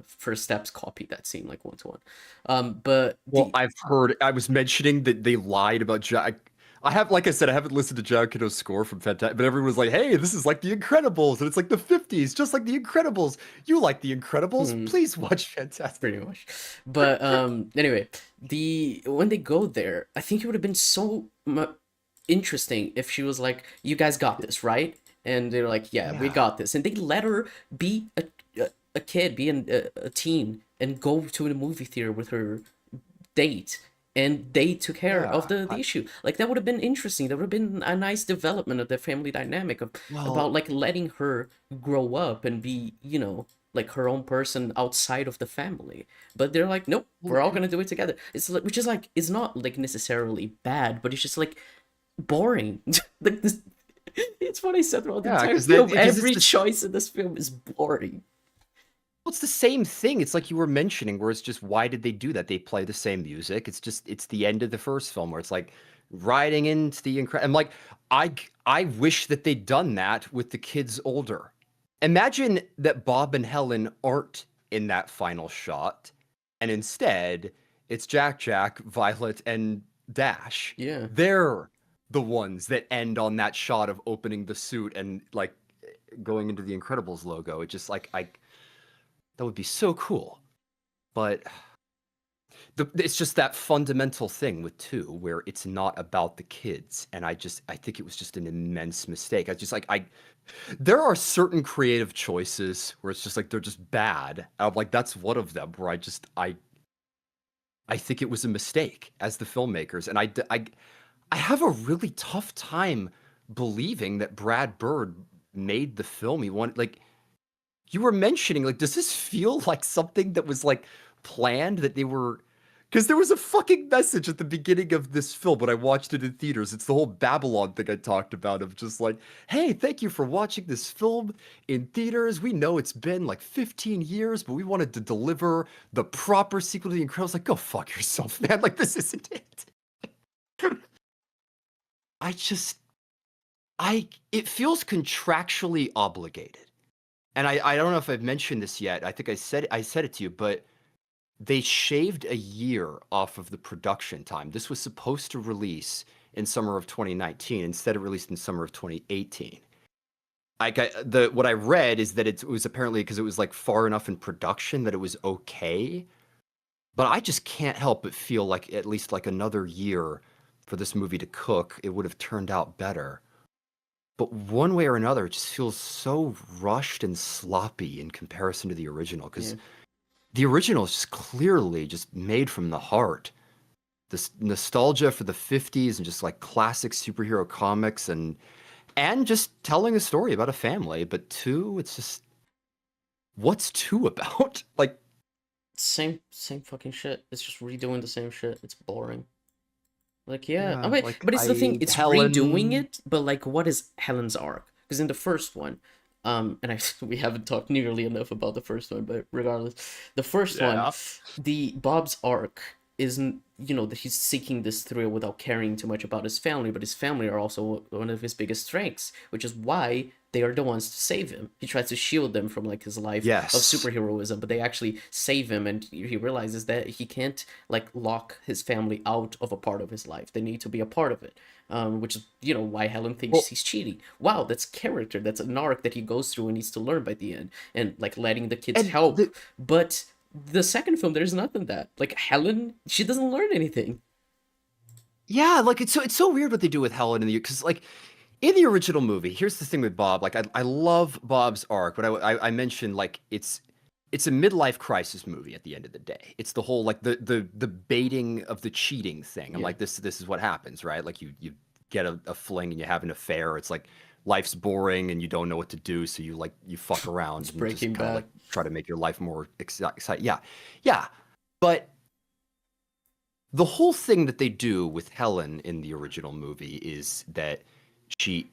First Steps copied that scene like one to one. But well, the I've heard. I was mentioning that they lied about Jack. I have, like I said, I haven't listened to Jack Kiddo's score from Fantastic, but everyone was like, "Hey, this is like The Incredibles, and it's like the '50s, just like The Incredibles. You like The Incredibles? hmm, Please watch Fantastic." pretty much. But anyway, the when they go there, I think it would have been so interesting if she was like, "You guys got this, right?" And they're like, "Yeah, we Yeah. got this," and they let her be a kid, be a teen, and go to a movie theater with her date, and they took care of Yeah. the issue. Like that would have been interesting. That would have been a nice development of the family dynamic of Well, about like letting her grow up and be like her own person outside of the family. But they're like, nope, well, we're all gonna do it together. It's like, which is like, it's not like necessarily bad, but it's just like boring. Like this, it's what I said throughout the yeah, entire because film. it's Every just choice in this film is boring. well, it's the same thing. It's like you were mentioning, where it's just why did they do that? They play the same music. It's the end of the first film where it's like riding into the incredible. I'm like, I wish that they'd done that with the kids older. Imagine that Bob and Helen aren't in that final shot, and instead it's Jack, Violet, and Dash. Yeah. They're the ones that end on that shot of opening the suit and like going into the Incredibles logo. It just like I that would be so cool. But it's just that fundamental thing with two where it's not about the kids, and I think it was just an immense mistake. I just like I there are certain creative choices where it's just like they're just bad. I'm like that's one of them where I think it was a mistake as the filmmakers, and I have a really tough time believing that Brad Bird made the film he wanted. Like you were mentioning, like, does this feel like something that was like planned that they were? Because there was a fucking message at the beginning of this film when I watched it in theaters. It's the whole Babylon thing I talked about of just like, hey, thank you for watching this film in theaters. We know it's been like 15 years, but we wanted to deliver the proper sequel to The Incredibles. Like, go fuck yourself, man. Like, this isn't it. I just, it feels contractually obligated. And I don't know if I've mentioned this yet. I think I said it to you, but they shaved a year off of the production time. This was supposed to release in summer of 2019. Instead, it released in summer of 2018. What I read is that it was apparently because it was like far enough in production that it was okay. But I just can't help but feel like at least like another year for this movie to cook, it would have turned out better. But one way or another, it just feels so rushed and sloppy in comparison to the original. Yeah. Because the original is just clearly just made from the heart. This nostalgia for the 50s and just like classic superhero comics and just telling a story about a family. But two, it's just what's two about? Like, Same fucking shit. It's just redoing the same shit. It's boring. Like, yeah. I yeah, mean, like but it's the thing, it's redoing Helen. it, but like, what is Helen's arc? Because in the first one, and I we haven't talked nearly enough about the first one, but regardless, the first one, Yeah. the Bob's arc isn't, that he's seeking this thrill without caring too much about his family, but his family are also one of his biggest strengths, which is why they are the ones to save him. He tries to shield them from like his life of Yes. superheroism, but they actually save him, and he realizes that he can't like lock his family out of a part of his life. They need to be a part of it. Which is why Helen thinks Well, he's cheating. Wow, that's character. That's an arc that he goes through and needs to learn by the end, and like letting the kids and help. the But the second film, there's nothing that like Helen. She doesn't learn anything. yeah, like it's so weird what they do with Helen in the because like in the original movie, here's the thing with Bob. Like I love Bob's arc, but I mentioned like it's a midlife crisis movie at the end of the day. It's the whole like the baiting of the cheating thing. I'm Yeah, like this is what happens, right? Like you get a fling and you have an affair. It's like life's boring and you don't know what to do, so you fuck it's around and just Breaking kind of Bad. like try to make your life more exciting. Yeah, yeah, but the whole thing that they do with Helen in the original movie is that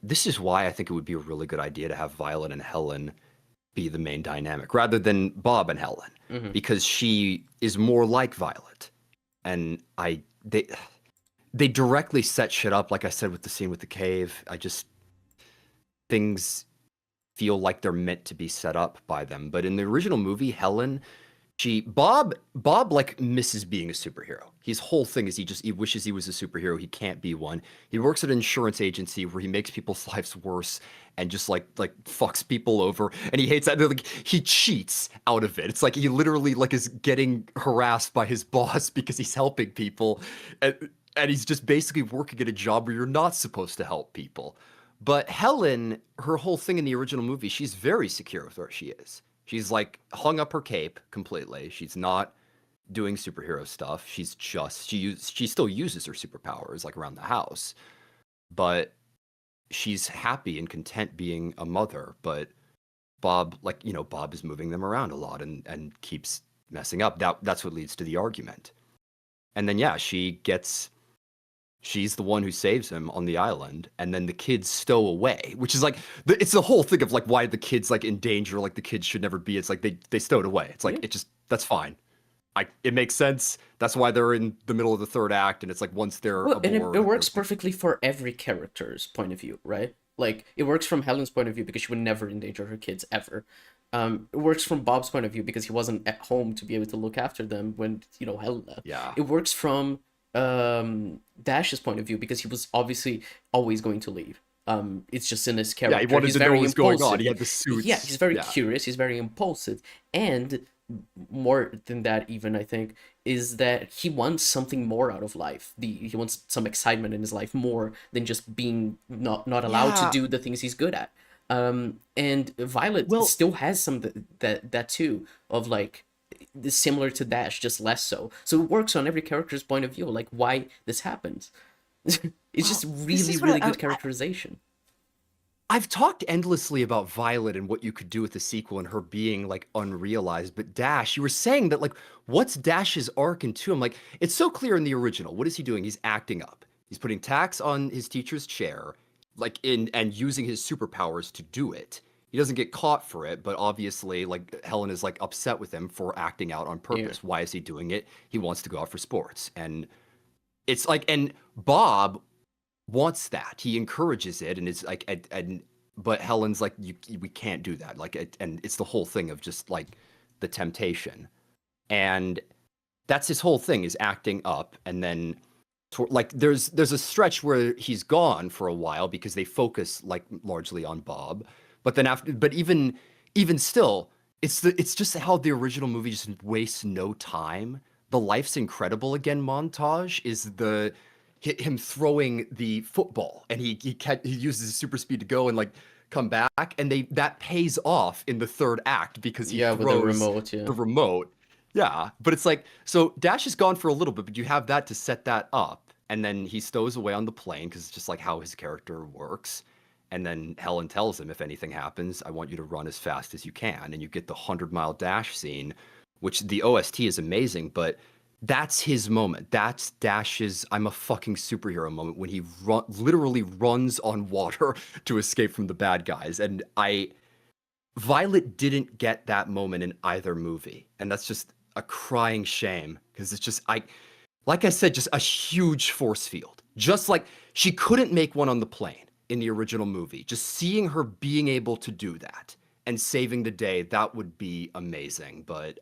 this is why I think it would be a really good idea to have Violet and Helen be the main dynamic rather than Bob and Helen Mm-hmm. because she is more like Violet. And they directly set shit up like I said with the scene with the cave. I just things feel like they're meant to be set up by them. But in the original movie, Helen Bob like misses being a superhero. His whole thing is he wishes he was a superhero. He can't be one. He works at an insurance agency where he makes people's lives worse and just like fucks people over. And he hates that. Like he cheats out of it. It's like he literally like is getting harassed by his boss because he's helping people, and he's just basically working at a job where you're not supposed to help people. But Helen, her whole thing in the original movie, she's very secure with where she is. She's like hung up her cape completely. She's not doing superhero stuff. She still uses her superpowers like around the house, but she's happy and content being a mother. But Bob is moving them around a lot and keeps messing up. That's what leads to the argument. And then yeah, she's the one who saves him on the island, and then the kids stow away, which is like it's the whole thing of like why the kids like in danger, like the kids should never be. It's like they stowed away. It's like Yeah. it just that's fine. It makes sense. That's why they're in the middle of the third act, and it's like once they're Well, and it aboard, works perfectly for every character's point of view, right? Like it works from Helen's point of view because she would never endanger her kids ever. It works from Bob's point of view because he wasn't at home to be able to look after them when Helen left. yeah, It works from Dash's point of view because he was obviously always going to leave. It's just in his yeah. He character. wanted He's to know very what was going on. impulsive. He had the Yeah, suits. he's very Yeah, curious. He's very impulsive, and more than that, even I think, is that he wants something more out of life. He wants some excitement in his life more than just being not allowed to yeah. do the things he's good at. And Violet Well, still has some that too of like similar to Dash, just less so. So it works on every character's point of view, like why this happens. It's just this really, is what really good characterization. I've talked endlessly about Violet and what you could do with the sequel and her being like unrealized, but Dash, you were saying that like what's Dash's arc in two? I'm like, it's so clear in the original. What is he doing? He's acting up. He's putting tax on his teacher's chair, like in and using his superpowers to do it. He doesn't get caught for it, but obviously like Helen is like upset with him for acting out on Yeah, purpose. Why is he doing it? He wants to go out for sports. And it's like and Bob wants that. He encourages it, and it's like, but Helen's like, we can't do that. Like, and it's the whole thing of just like the temptation, and that's his whole thing is acting up, and then like there's a stretch where he's gone for a while because they focus like largely on Bob, but then but even still, it's just how the original movie just wastes no time. The Life's Incredible Again montage is him throwing the football, and he uses his super speed to go and like come back, and that pays off in the third act because he Yeah, with the throws remote, yeah. the remote. Yeah, but it's like, so Dash is gone for a little bit, but you have that to set that up, and then he stows away on the plane because it's just like how his character works. And then Helen tells him, if anything happens, I want you to run as fast as you can. And you get the 100-mile dash scene, which the OST is amazing, but that's his moment. That's Dash's I'm a fucking superhero moment when he literally runs on water to escape from the bad guys. And Violet didn't get that moment in either movie. And that's just a crying shame because it's just, like I said, just a huge force field. Just like she couldn't make one on the plane in the original movie. Just seeing her being able to do that and saving the day, that would be amazing. But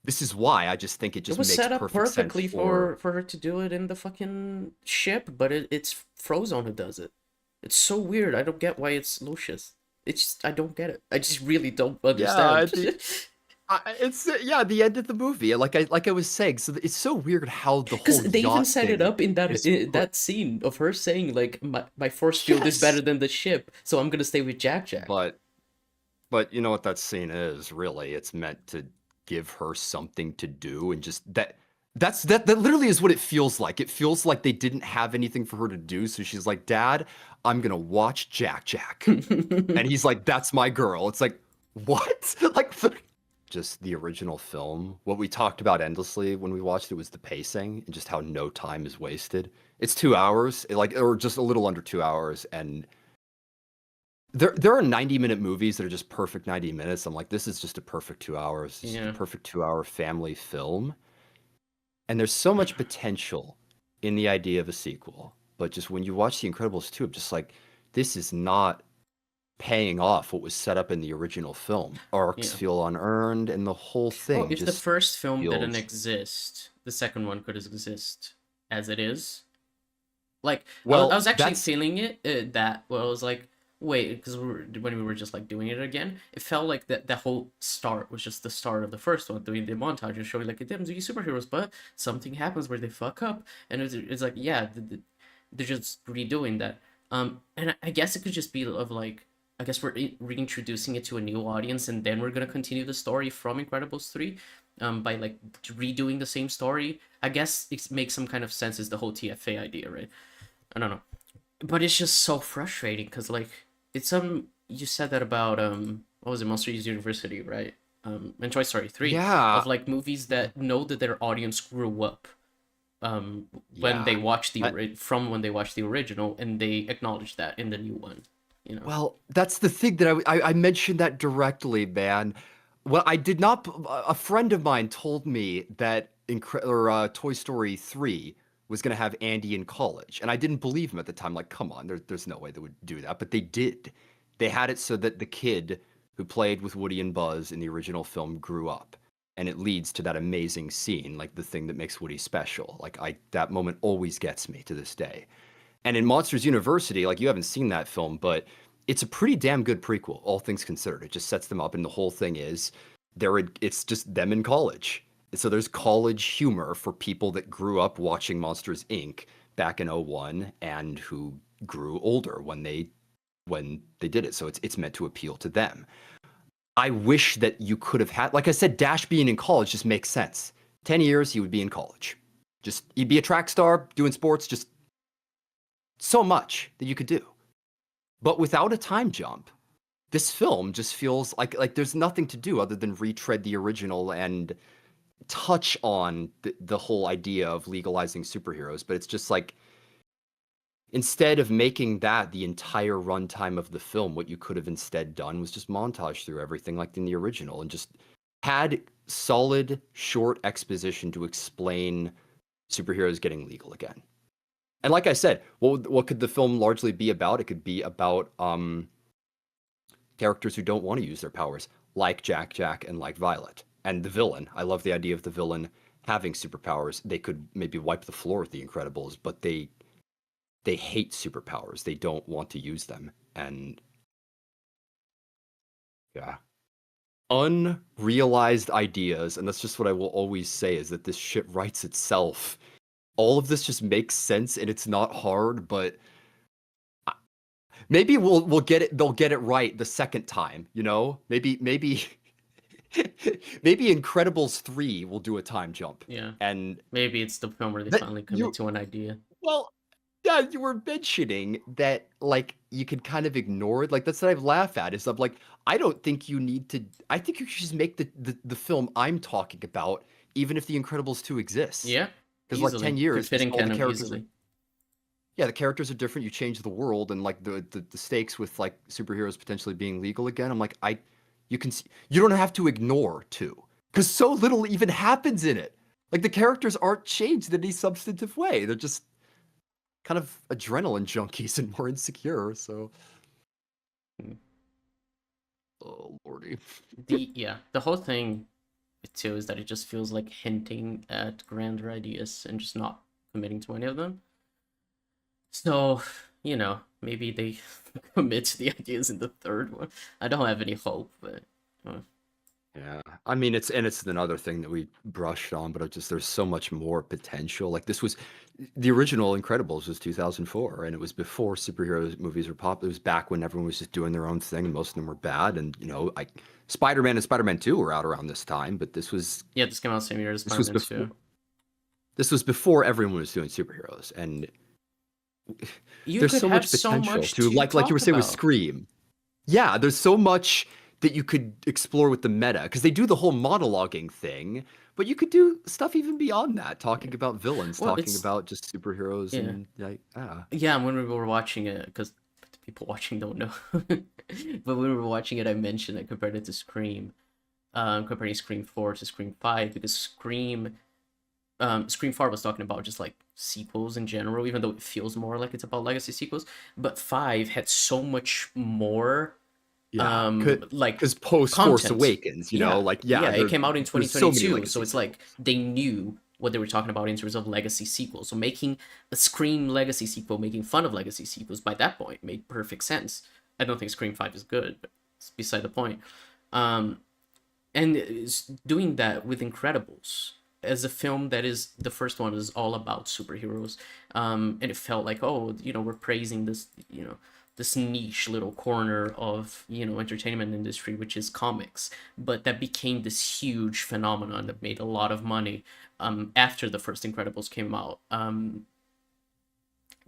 this is why I just think it It just was makes set up perfect sense perfectly for. for her to do it in the fucking ship, but it's Frozone who does it. It's so weird. I don't get why it's Lucius. It's just, I don't get it. I just really don't Yeah, understand. it's yeah, the end of the movie. Like I was saying, so it's so weird how the Because whole they even yacht set it thing up in is. that scene of her saying like my force field is better Yes, than the ship, so I'm gonna stay with Jack Jack. but But you know what that scene is, really? It's meant to give her something to do and just that literally is what it feels like. It feels like they didn't have anything for her to do, so she's like, "Dad, I'm gonna watch Jack Jack." And he's like, "That's my girl." It's like, "What?" Like just the original film. What we talked about endlessly when we watched it was the pacing and just how no time is wasted. It's 2 hours, like or just a little under 2 hours, and there are 90-minute movies that are just perfect 90 minutes. I'm like, this is just a perfect 2 hours. This is a Yeah. perfect 2 hour family film. And there's so much potential in the idea of a sequel. But just when you watch The Incredibles 2, I'm just like, this is not paying off what was set up in the original film. Arcs Yeah. feel unearned, and the whole Well, thing if the just first film didn't feels. exist, the second one could exist as it is. Like I Well, was actually that's. feeling it that well, I was like, wait, because when we were just like doing it again, it felt like that whole start was just the start of the first one, doing the montage and showing like them these superheroes, but something happens where they fuck up, and it's like yeah, they're just redoing that. And I guess it could just be of like. I guess we're reintroducing it to a new audience, and then we're gonna continue the story from Incredibles 3, by like redoing the same story. I guess it makes some kind of sense. Is the whole TFA idea, right? I don't know, but it's just so frustrating because like it's you said that about what was it, Monsters University, right? And Toy Story 3 Yeah. of like movies that know that their audience grew up when they Yeah. watched I, from when they watched the original, and they acknowledge that in the new one, you know. Well, that's the thing that I mentioned that directly, man. Well, I did not. A friend of mine told me that Toy Story 3 was going to have Andy in college, and I didn't believe him at the time. Like, come on, there's no way they would do that, but they did. They had it so that the kid who played with Woody and Buzz in the original film grew up, and it leads to that amazing scene, like the thing that makes Woody special. Like, that moment always gets me to this day. And in Monsters University, like you haven't seen that film, but it's a pretty damn good prequel, all things considered. It just sets them up, and the whole thing is it's just them in college. So there's college humor for people that grew up watching Monsters Inc. back in '01 and who grew older when they did it. So it's meant to appeal to them. I wish that you could have had, like I said, Dash being in college just makes sense. 10 years, he would be in college. Just, he'd be a track star doing sports, just so much that you could do. But without a time jump, this film just feels like there's nothing to do other than retread the original and touch on the whole idea of legalizing superheroes. But it's just like instead of making that the entire runtime of the film, what you could have instead done was just montage through everything like in the original and just had solid short exposition to explain superheroes getting legal again. And like I said, what could the film largely be about? It could be about characters who don't want to use their powers, like Jack Jack and like Violet. And the villain. I love the idea of the villain having superpowers. They could maybe wipe the floor with the Incredibles, but they hate superpowers. They don't want to use them. And yeah. Unrealized ideas, and that's just what I will always say is that this shit writes itself all of this just makes sense and it's not hard, but maybe we'll get it. They'll get it right the second time. You know, maybe maybe Incredibles 3 will do a time jump. Yeah. And Maybe it's the film where they that finally commit you to an idea. well, yeah, you were mentioning that like you can kind of ignore it. Like that's what I laugh at is I'm like, I don't think you need to. I think you should just make the film I'm talking about, even if The Incredibles 2 exists. Yeah, Because like easily. 10 Could years, fit just in all the canon characters are easily. yeah, the characters are different. You change the world and like the stakes with like superheroes potentially being legal again. I'm like, you can see, you don't have to ignore two because so little even happens in it. Like the characters aren't changed in any substantive way. They're just kind of adrenaline junkies and more insecure. So, Mm. oh lordy. The whole thing too is that it just feels like hinting at grander ideas and just not committing to any of them. So, maybe they commit to the ideas in the third one. I don't have any hope, but Yeah, I mean it's another thing that we brushed on, but it just there's so much more potential. Like this was the original Incredibles was 2004, and it was before superhero movies were pop. It was back when everyone was just doing their own thing, and most of them were bad. And like Spider-Man and Spider-Man 2 were out around this time, but yeah, this came out the same year as this was Spider-Man before 2. this was before everyone was doing superheroes, and You there's could so have much so potential much to to like you were talk saying with about. Scream. Yeah, there's so much that you could explore with the meta because they do the whole monologuing thing, but you could do stuff even beyond that, Yeah. talking about villains, Well, talking it's about just superheroes yeah, and like yeah. When we were watching it, because the people watching don't know, but when we were watching it, I mentioned I compared it to Scream, comparing Scream 4 to Scream 5 because Scream 4 was talking about just like sequels in general, even though it feels more like it's about legacy sequels. But 5 had so much more yeah, like because post Force content. Awakens, Yeah, like yeah, it came out in there's so many 2022, so legacy it's like sequels. they knew what they were talking about in terms of legacy sequels. So making a Scream legacy sequel, making fun of legacy sequels by that point made perfect sense. I don't think Scream 5 is good, but it's beside the point. Um, and doing that with Incredibles as a film that is the first one is all about superheroes, and it felt like, oh, we're praising this, this niche little corner of entertainment industry, which is comics, but that became this huge phenomenon that made a lot of money after the first Incredibles came out.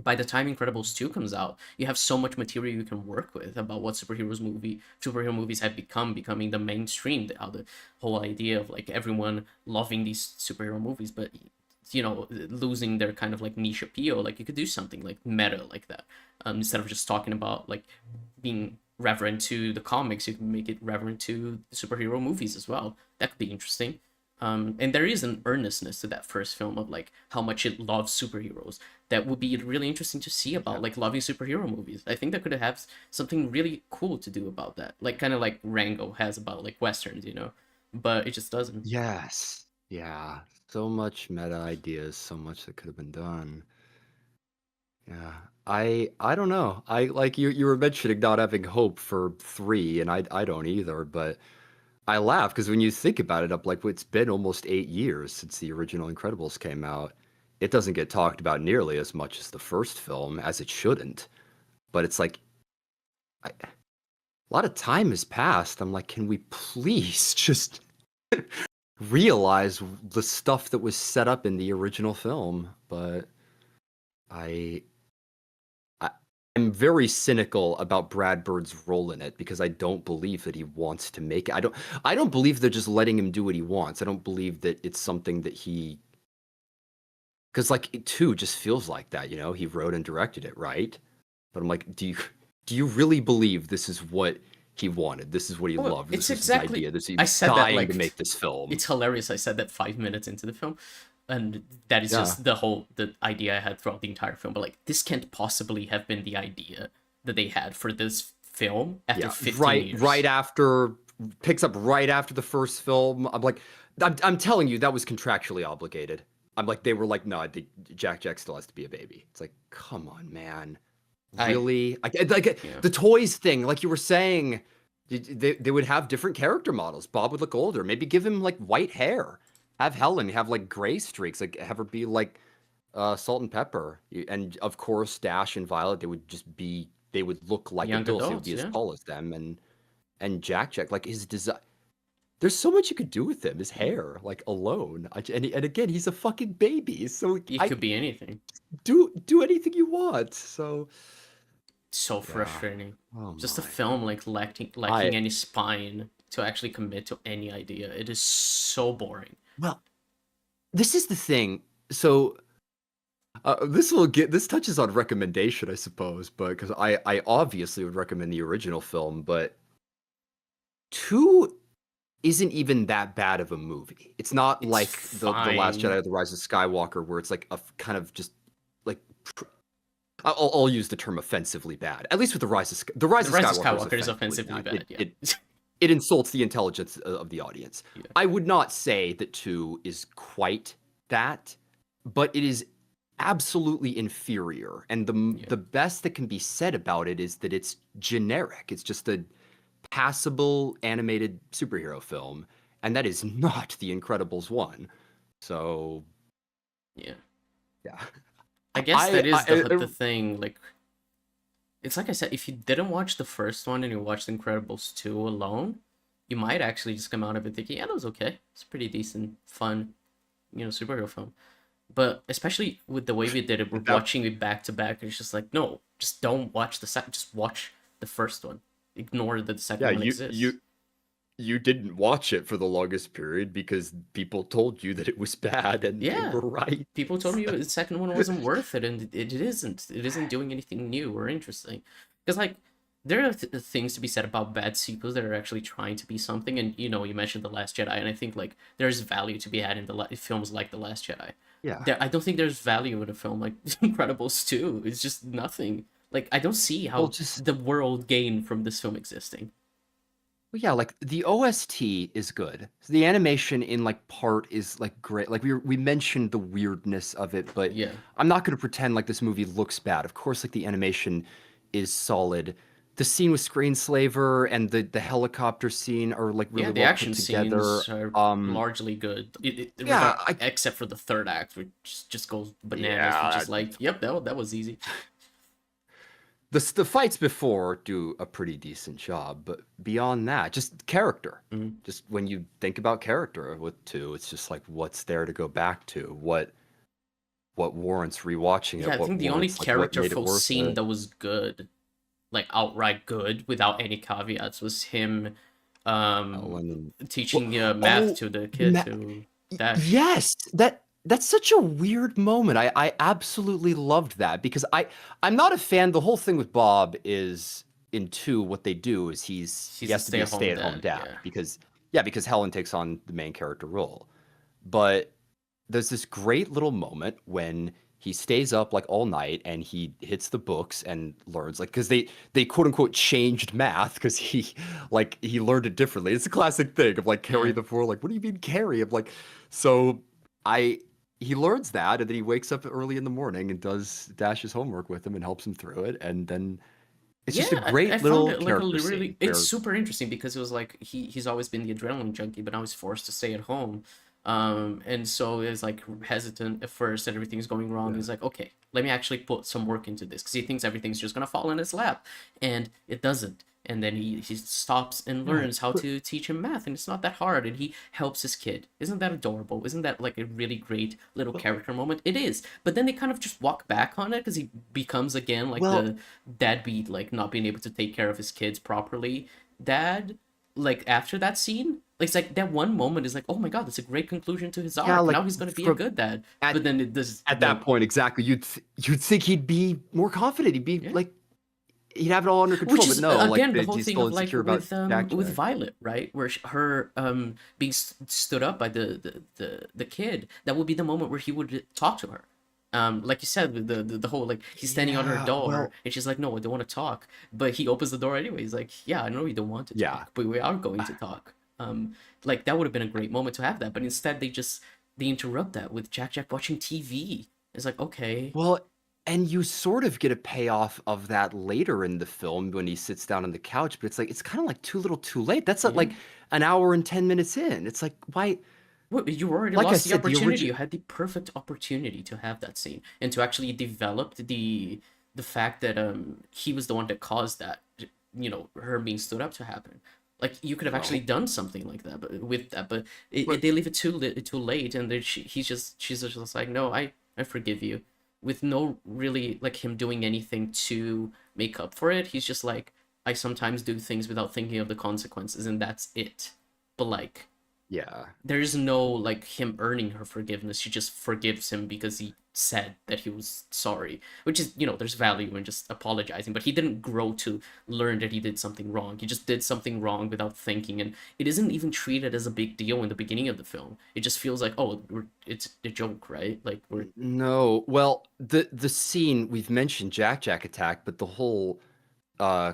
By the time Incredibles 2 comes out, you have so much material you can work with about what superhero movies have becoming the mainstream, how the whole idea of like everyone loving these superhero movies, but losing their kind of like niche appeal. Like you could do something like meta like that, instead of just talking about like being reverent to the comics. You can make it reverent to the superhero movies as well. That could be interesting. And there is an earnestness to that first film of like how much it loves superheroes. That would be really interesting to see Yeah. about like loving superhero movies. I think that could have something really cool to do about that, like kind of like Rango has about like westerns, but it just doesn't. Yes. Yeah. So much meta ideas, so much that could have been done. Yeah. I don't know. I like you were mentioning not having hope for 3 and I don't either, but I laugh because when you think about it, up like it's been almost 8 years since the original Incredibles came out. It doesn't get talked about nearly as much as the first film, as it shouldn't. But it's like a lot of time has passed. I'm like, can we please just realize the stuff that was set up in the original film? But I, I I'm very cynical about Brad Bird's role in it because I don't believe that he wants to make it. I don't believe they're just letting him do what he wants. I don't believe that it's something that he because like it too just feels like that, he wrote and directed it, right? But I'm like, do you really believe this is what he wanted? This is what he Well, loved. it's This was his exactly. idea. This he I was said that dying to like make this film. it's hilarious. I said that 5 minutes into the film, and that is Yeah. just the idea I had throughout the entire film. But like, this can't possibly have been the idea that they had for this film after Yeah. 15 Right years. after picks up right after the first film. I'm like, I'm telling you, that was contractually obligated. I'm like, they were like, no, Jack still has to be a baby. It's like, come on, man. I Really? Like Yeah. the toys thing, like you were saying, they would have different character models. Bob would look older. Maybe give him like white hair. Have Helen have like gray streaks. Like have her be like Salt and Pepper, and of course Dash and Violet. They would look like Young adults. They would adults, be as yeah. tall as them, and Jack, like his design. There's so much you could do with him. His Yeah. hair, like alone, and again, he's a fucking baby. So It I could be anything. do anything you want. So So yeah. frustrating. Oh Just a my. film like lacking I any spine to actually commit to any idea. It is so boring. well, this is the thing. So this touches on recommendation, I suppose, but because I obviously would recommend the original film, but two isn't even that bad of a movie. It's not It's like the Last Jedi fine. or the Rise of Skywalker, where it's like kind of just like I'll use the term offensively bad. At least with the Rise The of Rise of Skywalker is Skywalker is offensively offensively bad. bad, yeah. It insults the intelligence of the audience. Yeah. I would not say that two is quite that, but it is absolutely inferior. And Yeah. the best that can be said about it is that it's generic. It's just a passable animated superhero film, and that is not The Incredibles 1. So, Yeah. yeah. I guess that is the I thing, like it's like I said, if you didn't watch the first one and you watched Incredibles 2 alone, you might actually just come out of it thinking, yeah, that was okay. It's a pretty decent, fun, superhero film. But especially with the way we did it, we're at that watching it back to back. It's just like, no, just don't watch the second. Just watch the first one. Ignore that the yeah, second one exists. you didn't watch it for the longest period because people told you that it was bad and they Yeah, were right. people told me the second one wasn't worth it, and it isn't. It isn't doing anything new or interesting. Because like, there are things to be said about bad sequels that are actually trying to be something. And you mentioned the Last Jedi, and I think like there's value to be had in films like the Last Jedi. Yeah. I don't think there's value in a film like Incredibles 2. It's just nothing. Like I don't see Well, how just the world gained from this film existing. well, yeah, like the OST is good. So the animation in like part is like great. Like we mentioned the weirdness of it, but Yeah, I'm not going to pretend like this movie looks bad. Of course, like the animation is solid. The scene with Screenslaver and the helicopter scene are like yeah. really The well put action together. scenes are largely good. Yeah, I Except for the third act, which just goes bananas. Which yeah, is like, yep, that was easy. the fights before do a pretty decent job, but beyond that, just character. Mhm. Just when you think about character with two, it's just like what's there to go back to? What warrants rewatching Yeah, it? I What think the only warrants like what made it characterful worth scene it? that was good, like outright good, without any caveats, was him um Ellen and well, teaching math oh, to the kid Ma- to Dash. yes, that's such a weird moment. I absolutely loved that because I'm not a fan. The whole thing with Bob is in two. What they do is he He's a has to be a stay-at-home stay-at-home dad. dad Yeah. because yeah, because Helen takes on the main character role. But there's this great little moment when he stays up like all night and he hits the books and learns like because they quote unquote changed math because he learned it differently. It's a classic thing of like carry Yeah. the four. Like what do you mean carry? I'm like so I he learns that and then he wakes up early in the morning and does Dash's homework with him and helps him through it and then it's just a Yeah, I great found little it like a character really scene it's where super interesting because it was like he's always been the adrenaline junkie, but now he's forced to stay at home. And so he's like hesitant at first and everything's going wrong. yeah He's like, okay, let me actually put some work into this because he thinks everything's just gonna fall in his lap, and it doesn't. And then he stops and yeah learns how but to teach him math, and it's not that hard, and he helps his kid. Isn't that adorable? Isn't that like a really great little well character moment? It is. But then they kind of just walk back on it because he becomes again like well the deadbeat, like not being able to take care of his kids properly dad. Like after that scene, like it's like that one moment is like, oh my god, that's a great conclusion to his yeah arc. like Now he's gonna be a from good dad. at But then it does at the that point, exactly, you'd think he'd be more confident. He'd be yeah. like he'd have it all under Which control, but is no, like again the whole he's thing still of like insecure about with Jack. Violet, right? Where her being stood up by the kid. That would be the moment where he would talk to her. Like you said, with the whole like he's standing on her Yeah, door well, and she's like, no, I don't want to talk. But he opens the door anyway. He's like, yeah, I know you don't want to yeah, talk, but we are going to talk. Like that would have been a great moment to have that, but instead they interrupt that with Jack watching TV. It's like, okay, well, and you sort of get a payoff of that later in the film when he sits down on the couch, but it's like it's kind of like too little, too late. That's at yeah. like an hour and 10 minutes in. It's like why? Well, you already Like I lost the said, the opportunity. original. You had the perfect opportunity to have that scene and to actually develop the fact that he was the one that caused that, her being stood up to happen. Like you could have actually No, done something like that, but with that, but but they leave it too late, and then she's just like, no, I forgive you, with no really like him doing anything to make up for it. He's just like, I sometimes do things without thinking of the consequences, and that's it. But like yeah. there's no like him earning her forgiveness. She just forgives him because he said that he was sorry, which is, there's value in just apologizing. But he didn't grow to learn that he did something wrong. He just did something wrong without thinking, and it isn't even treated as a big deal in the beginning of the film. It just feels like, oh, it's a joke, right? Like we're No, well, the scene we've mentioned Jack Attack, but the whole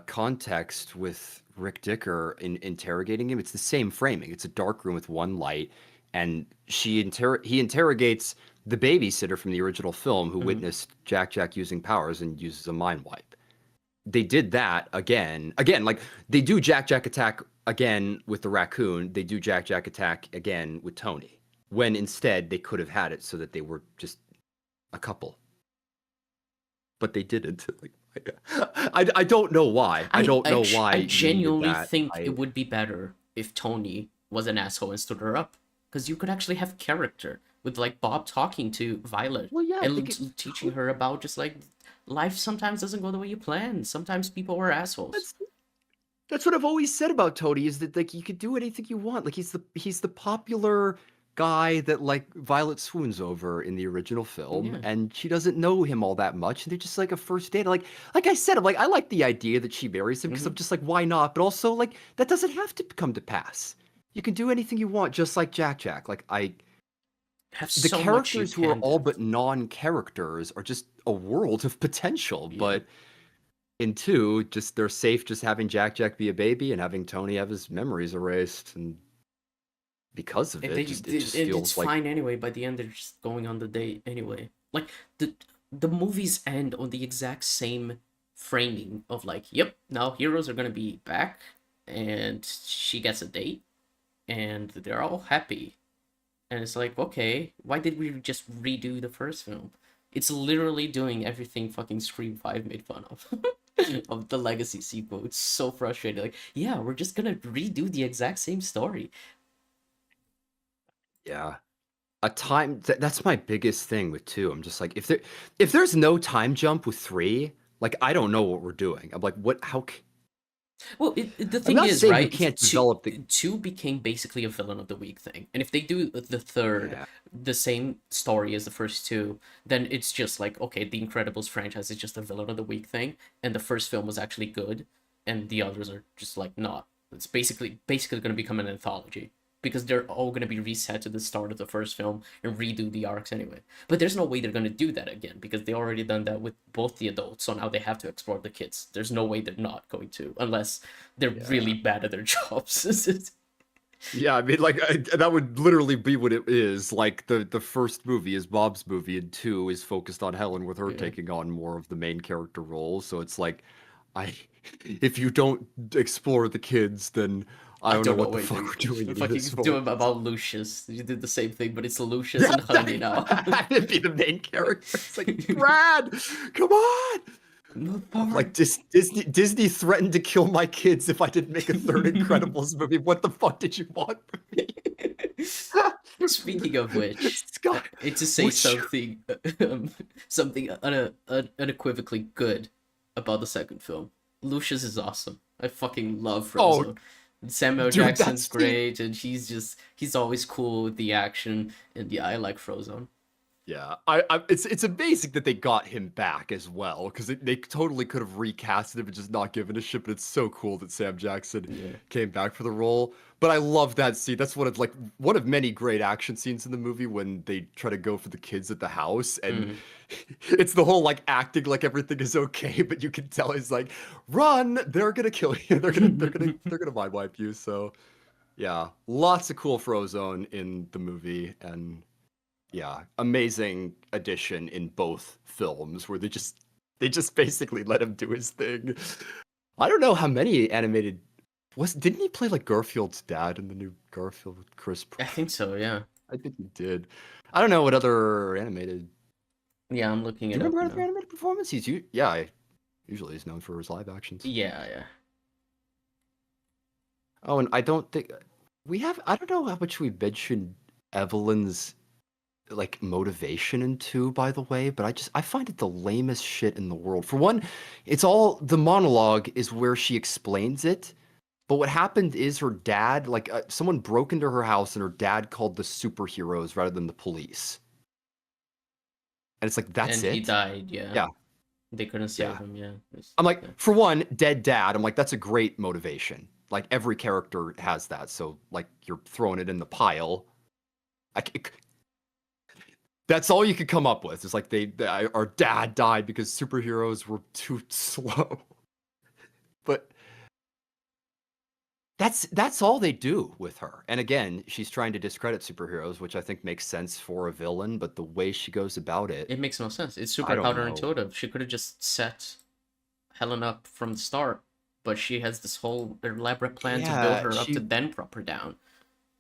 context with Rick Dicker interrogating him, it's the same framing. It's a dark room with one light, and he interrogates the babysitter from the original film who Mhm. witnessed Jack using powers and uses a mind wipe. They did that like they do Jack Attack again with the raccoon. They do Jack Attack again with Tony. When instead they could have had it so that they were just a couple, but they didn't. Like, I don't know why. I don't know why I you needed genuinely that. think it would be better if Tony was an asshole and stood her up, because you could actually have character with like Bob talking to Violet Well, yeah, and teaching her about just like life sometimes doesn't go the way you plan. Sometimes people are assholes. that's that's what I've always said about Tony is that like you could do anything you want. Like he's the popular guy that like Violet swoons over in the original film, Yeah. and she doesn't know him all that much. And they're just like a first date. Like I said, I'm like I like the idea that she marries him because I'm Hmm. just like why not? But also like that doesn't have to come to pass. You can do anything you want, just like Jack. Like Have the so much you characters who are can all do. but non-characters are just a world of potential. Yeah. But in two, just they're safe just having Jack be a baby and having Tony have his memories erased, and because of it, it just It's feels like fine anyway. By the end, they're just going on the date anyway. Like the the movies end on the exact same framing of like, yep, now heroes are gonna be back, and she gets a date, and they're all happy. And it's like, okay, why did we just redo the first film? It's literally doing everything fucking Scream 5 made fun of. Of the Legacy sequel. It's so frustrating. Like, yeah, we're just gonna redo the exact same story. yeah, a time that's my biggest thing with two. I'm just like if there's no time jump with three, like I don't know what we're doing. I'm like what Well, the I'm thing not is, saying you right? can't develop the Two became basically a villain of the week thing, and if they do the third, yeah. the same story as the first two, then it's just like, okay, the Incredibles franchise is just a villain of the week thing, and the first film was actually good, and the others are just like not. It's basically going to become an anthology because they're all going to be reset to the start of the first film and redo the arcs anyway. But there's no way they're going to do that again because they already done that with both the adults. So now they have to explore the kids. There's no way they're not going to, unless they're Yeah. really bad at their jobs. Yeah, I mean, like that would literally be what it is. Like the first movie is Bob's movie, and two is focused on Helen with her Yeah, taking on more of the main character role. So it's like, I, if you don't explore the kids, then I I don't know don't know what the what fuck they we're doing any of fucking this do for. about Lucius. You did the same thing, but it's Lucius Yeah, and Honey now. that'd be the main character. It's like Brad, come on. Move I'm like forward. Disney threatened to kill my kids if I didn't make a third Incredibles movie. What the fuck did you want from me? Speaking of which, Scott, it's to say which something, something unequivocally good about the second film. Lucius is awesome. I fucking love oh Frozone. Samuel dude, Jackson's great, and he's always cool with the action. And yeah, I like Frozone. yeah, it's amazing that they got him back as well because they totally could have recasted him and just not given a shit. But it's so cool that Sam Jackson Yeah. came back for the role. But I love that scene. That's one of like one of many great action scenes in the movie when they try to go for the kids at the house and Mm. it's the whole like acting like everything is okay, but you can tell he's like, run, they're gonna kill you. They're gonna mind wipe you. So yeah, lots of cool Frozone in the movie and yeah, amazing addition in both films where they just basically let him do his thing. I don't know how many animated didn't he play like Garfield's dad in the new Garfield with Chris I Pratt? think so. Yeah. I think he did. I don't know what other animated. Yeah, I'm looking Do you it up remember other now. animated performance? Yeah, usually he's known for his live actions. Yeah, yeah. Oh, and I don't think we have. I don't know how much we mentioned Evelyn's like motivation in two, by the way, but I find it the lamest shit in the world. For one, it's all the monologue is where she explains it. But what happened is her dad, like someone broke into her house and her dad called the superheroes rather than the police. And it's like, that's And he it? died, yeah. Yeah, They couldn't save yeah. him, yeah. I'm like, Yeah. for one, dead dad. I'm like, that's a great motivation. Like every character has that. So like you're throwing it in the pile. I, that's all you could come up with. It's like our dad died because superheroes were too slow. But that's all they do with her. And again, she's trying to discredit superheroes, which I think makes sense for a villain, but the way she goes about it, It makes no sense. It's I super don't know. counterintuitive. She could have just set Helen up from the start, but she has this whole elaborate plan to build Yeah, her up to then prop her down.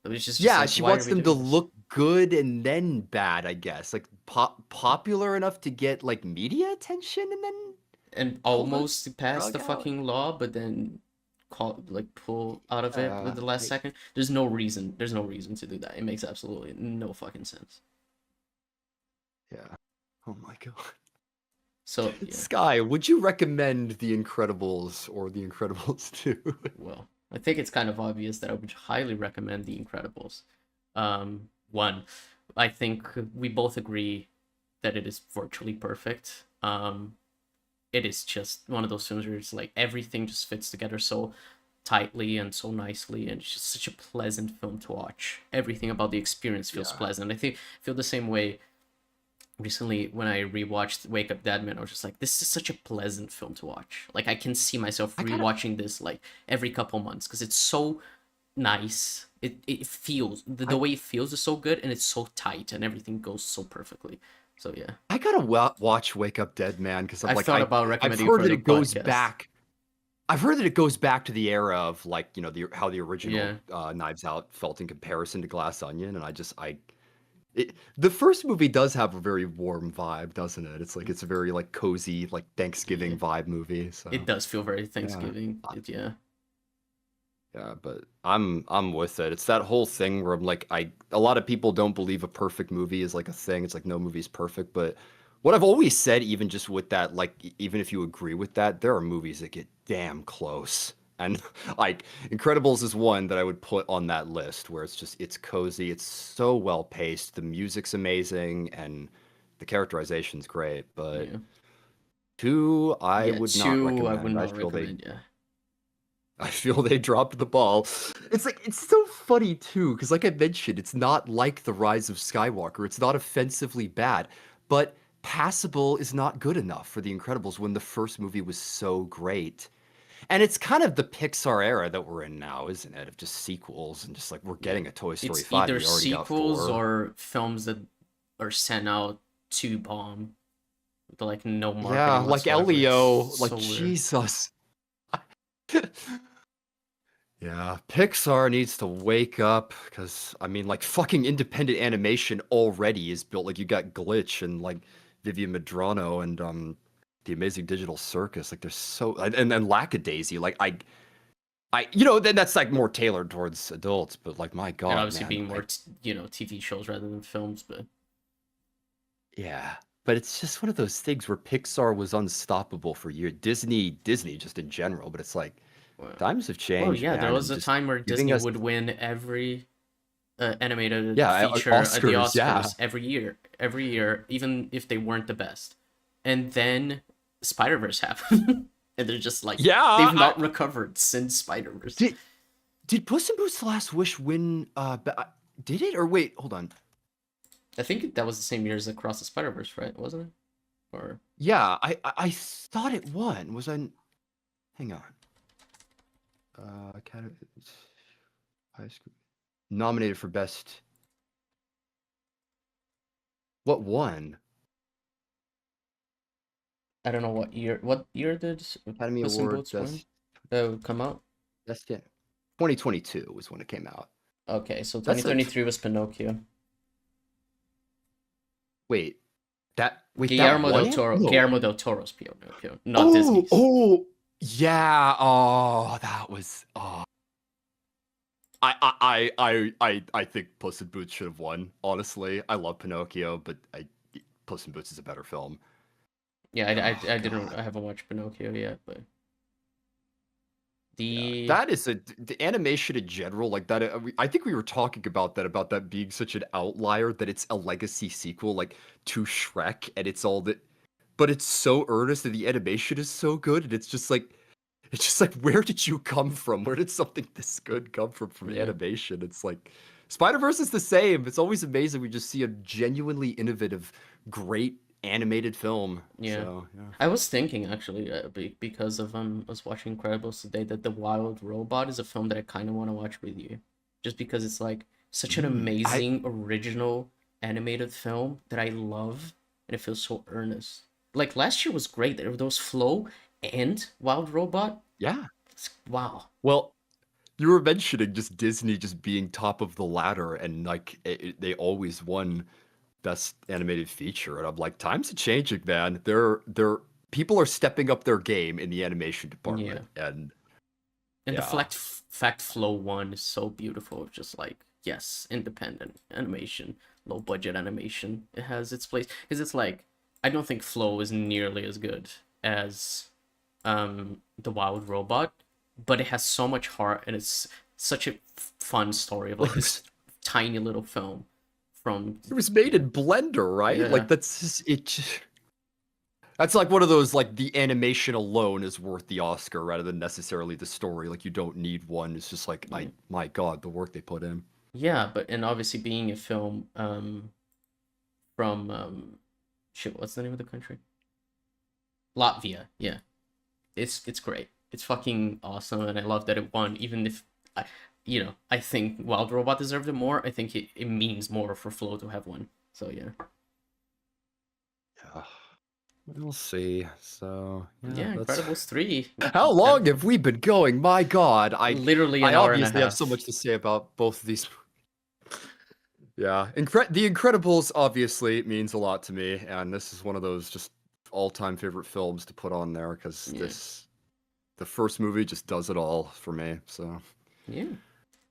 It was just yeah, like, she why are wants we them to doing this? look good and then bad, I guess. Like popular enough to get like media attention and then And pull the almost pass rug the out. fucking law, but then pull out of it with Uh, the last I, second. There's no reason. There's no reason to do that. It makes absolutely no fucking sense. yeah. Oh my God. So yeah, Skye, would you recommend The Incredibles or The Incredibles 2? well, I think it's kind of obvious that I would highly recommend The Incredibles. One, I think we both agree that it is virtually perfect. It is just one of those films where it's like everything just fits together so tightly and so nicely, and it's just such a pleasant film to watch. Everything about the experience feels Yeah. pleasant. I feel the same way recently when I rewatched Wake Up Dead Man. I was just like, this is such a pleasant film to watch. Like I can see myself I gotta rewatching this like every couple months because it's so nice. It feels the I way it feels is so good, and it's so tight, and everything goes so perfectly. So yeah, I gotta watch Wake Up Dead Man because I'm I've like thought about I've recommending it heard for that the it goes podcast. back. I've heard that it goes back to the era of like how the original Yeah, Knives Out felt in comparison to Glass Onion, and the first movie does have a very warm vibe, doesn't it? It's like it's a very like cozy like yeah. Thanksgiving vibe movie. It So does feel very yeah, Thanksgiving. Yeah. yeah, but I'm with it. It's that whole thing where I'm like a lot of people don't believe a perfect movie is like a thing. It's like no movie's perfect, but what I've always said, even just with that, like even if you agree with that, there are movies that get damn close. And like Incredibles is one that I would put on that list where it's cozy, it's so well paced, the music's amazing, and the characterization's great. But Yeah. two, I Yeah, would not two I would recommend. not recommend, yeah. I feel they dropped the ball. It's like it's so funny too, because like I mentioned, it's not like The Rise of Skywalker. It's not offensively bad, but passable is not good enough for The Incredibles when the first movie was so great. And it's kind of the Pixar era that we're in now, isn't it? Of just sequels and just like we're Yeah. getting a Toy Story It's 5. either We already got sequels 4. or films that are sent out to bomb with like no Yeah, marketing like whatsoever. It's Elio, like so weird. Jesus. Yeah, Pixar needs to wake up because I mean, like fucking independent animation already is built. Like you got Glitch and like Vivian Madrano and the Amazing Digital Circus. Like they're so and then Lackadaisy. Like then that's like more tailored towards adults. But like my And God, obviously man, being more, TV shows rather than films, but yeah. But it's just one of those things where Pixar was unstoppable for years. Disney just in general. But it's like well, times have well, changed, yeah, there man, was and a just time where giving Disney us would win every animated yeah feature at the Oscars. Yeah. Oscars every year, even if they weren't the best. And then Spider Verse happened, and they're just like Yeah, they've not recovered since Spider Verse. did Puss in Boots: The Last Wish win? Did it or wait? Hold on. I think that was the same year as Across the Spider Verse, right? Wasn't it? Or Yeah, I thought it won. Was I? Hang on. Academy High School nominated for best. What won? I don't know what year. What year did Academy Puss in Award Boots win? Come out? best. Yeah, 2022 was when it came out. Okay, so That's a 2023 was Pinocchio. Wait, that Guillermo del one? Toro, No. Guillermo del Toro's Pinocchio, not Oh, Disney's. oh, yeah. Oh, that was. Oh, I think Puss in Boots should have won. Honestly, I love Pinocchio, but Puss in Boots is a better film. Yeah, Oh I God. haven't watched Pinocchio yet, but Yeah, the that is the animation in general, like that. I think we were talking about that being such an outlier that it's a legacy sequel, like to Shrek, and it's all that, but it's so earnest and the animation is so good, and it's just like, where did you come from? Where did something this good come from yeah. animation? It's like Spider-Verse is the same. It's always amazing. We just see a genuinely innovative, great animated film. Yeah. So yeah. I was thinking actually, because of I was watching Incredibles today, that The Wild Robot is a film that I kind of want to watch with you, just because it's like such an I amazing original animated film that I love, and it feels so earnest. Like last year was great. There were those Flow and Wild Robot. yeah. Wow. Well, you were mentioning just Disney just being top of the ladder and like they always won best animated feature, and I'm like, times are changing, man. They're people are stepping up their game in the animation Yeah. department, and And the yeah. fact Flow one is so beautiful. Just like yes, independent animation, low budget animation. It has its place because it's like I don't think Flow is nearly as good as the Wild Robot, but it has so much heart and it's such a fun story of like this tiny little film from It was made yeah in Blender, right? yeah Like that's just, that's like one of those like the animation alone is worth the Oscar rather than necessarily the story. Like you don't need one. It's just like yeah. my God, the work they put in. Yeah, but and obviously being a film from shit, what's the name of the country? Latvia. Yeah. It's great. It's fucking awesome and I love that it won even if I I think Wild Robot deserved it more. I think it means more for Flow to have won. So yeah. Yeah. We'll see. So yeah, Yeah, that's Incredibles 3. how That long have we been going? My God, literally an I hour and a obviously have so half. much to say about both of these. Yeah, The Incredibles obviously means a lot to me, and this is one of those just all-time favorite films to put on there because Yeah. the first movie just does it all for me. So, Yeah.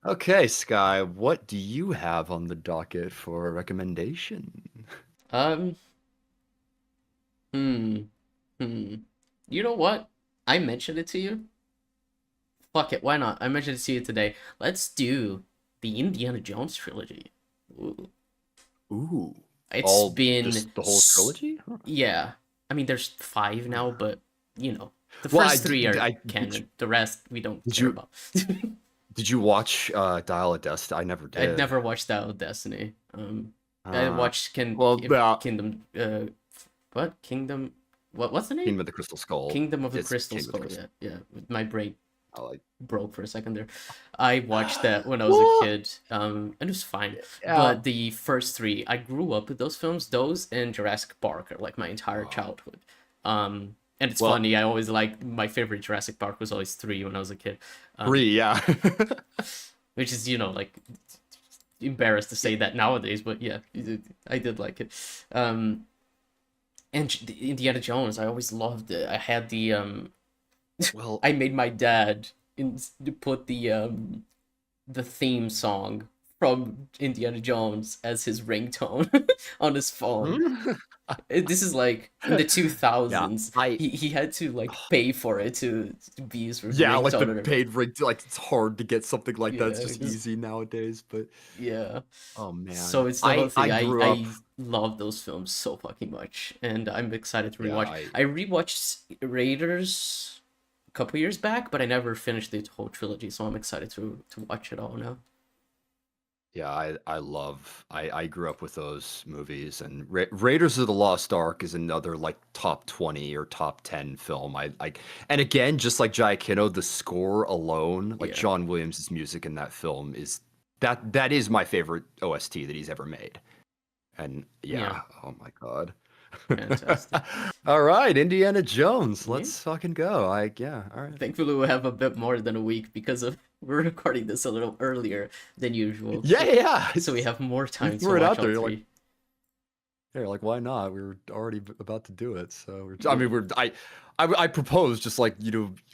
okay, Skye, what do you have on the docket for a recommendation? Um hmm. Hmm. You know what? I mentioned it to you. Fuck it, why not? I mentioned it to you today. Let's do the Indiana Jones trilogy. Ooh. Ooh, It's all been just the whole trilogy? Huh. yeah. I mean, there's five now, but the Well, first three are did canon. The rest we don't did care you about. did you watch Dial of Destiny? I never I'd did. never watched Dial of Destiny. I Uh, watched well, yeah, Kingdom. What Kingdom? What's the name? Kingdom of the Crystal Skull. Kingdom of the It's Crystal Kingdom of the Skull. Crystal. Yeah, yeah. My brain I like. broke for a second there. I watched that when I was a What? kid, and it was fine. Yeah. But the first three, I grew up with those films. Those and Jurassic Park are like my entire Oh, childhood. And it's well, funny. I always like my favorite Jurassic Park was always three when I was a kid. Um, three, yeah. which is like embarrassed to say that nowadays, but yeah, I did like it. And Indiana Jones, I always loved it. I had the Well, I made my dad to put the theme song from Indiana Jones as his ringtone on his phone. hmm? This is like in the Yeah, 2000s. He had to like pay for it to be his yeah, like the ringtone and everything. paid ring, like it's hard to get something like that. It's Yeah, just just easy nowadays, but yeah. oh man, So it's the whole I thing. grew up. I love those films so fucking much, and I'm excited to Yeah, rewatch. I rewatched Raiders a couple years back, but I never finished the whole trilogy, so I'm excited to watch it all now. yeah, I grew up with those movies, and Raiders of the Lost Ark is another like top 20 or top 10 film. I like, and again, just like Giacchino, the score alone, like Yeah, John Williams' music in that film is that is my favorite OST that he's ever made. And yeah, yeah, oh my God. fantastic. All right, Indiana Jones, Yeah. let's fucking go. Yeah, all right. Thankfully, we have a bit more than a week because of we're recording this a little earlier than usual, Yeah, yeah, yeah. so we have more You time to threw it watch out all there. You're like, three. Hey, like, why not? We were already about to do it, so I mean, I proposed just like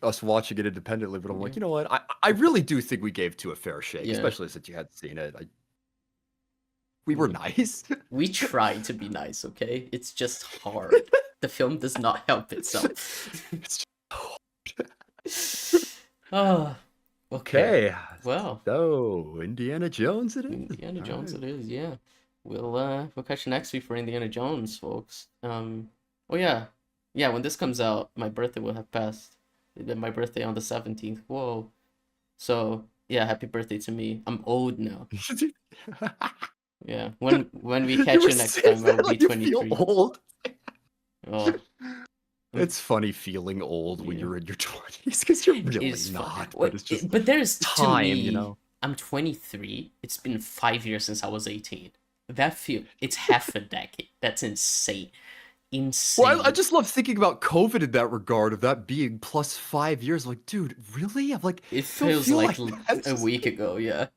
us watching it independently, but I'm Yeah. like, you know what? I really do think we gave two a fair shake, Yeah. especially since you hadn't seen it. We were Yeah. nice. We try to be nice, okay? It's just hard. The film does not help itself. It's Oh, okay. okay. Well, So Indiana Jones, it is. Indiana All Jones right. it is, yeah. We'll catch you next week for Indiana Jones, folks. Oh yeah. Yeah, when this comes out, my birthday will have passed. My birthday on the 17th. Whoa. So, yeah, happy birthday to me. I'm old now. Yeah. When we You catch were you next saying time, I will that be like you feel 23. old. Oh, It's funny feeling old when yeah. you're in your 20s because you're really Is fun. not, but What? it's just But there's to time, me. I'm 23. It's been 5 years since I was 18. It's half a decade. That's insane. Well, I Insane. just love thinking about COVID in that regard, of that being plus 5 years. I'm like, dude, really? I'm like, It don't feels feel like like that. It's a just, week ago. Yeah.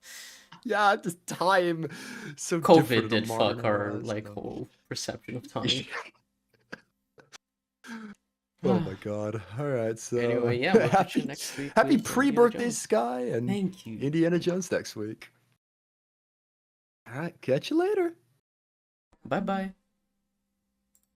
yeah, just time so COVID different in a did modern fuck our era. like So. whole perception of time. Oh my God. All right. So Anyway, yeah, we'll catch you happy, next week happy with Indiana pre-birthday, Jones. Skye, and Thank you. Indiana Thank you. Jones next week. All right. Catch you later. Bye bye.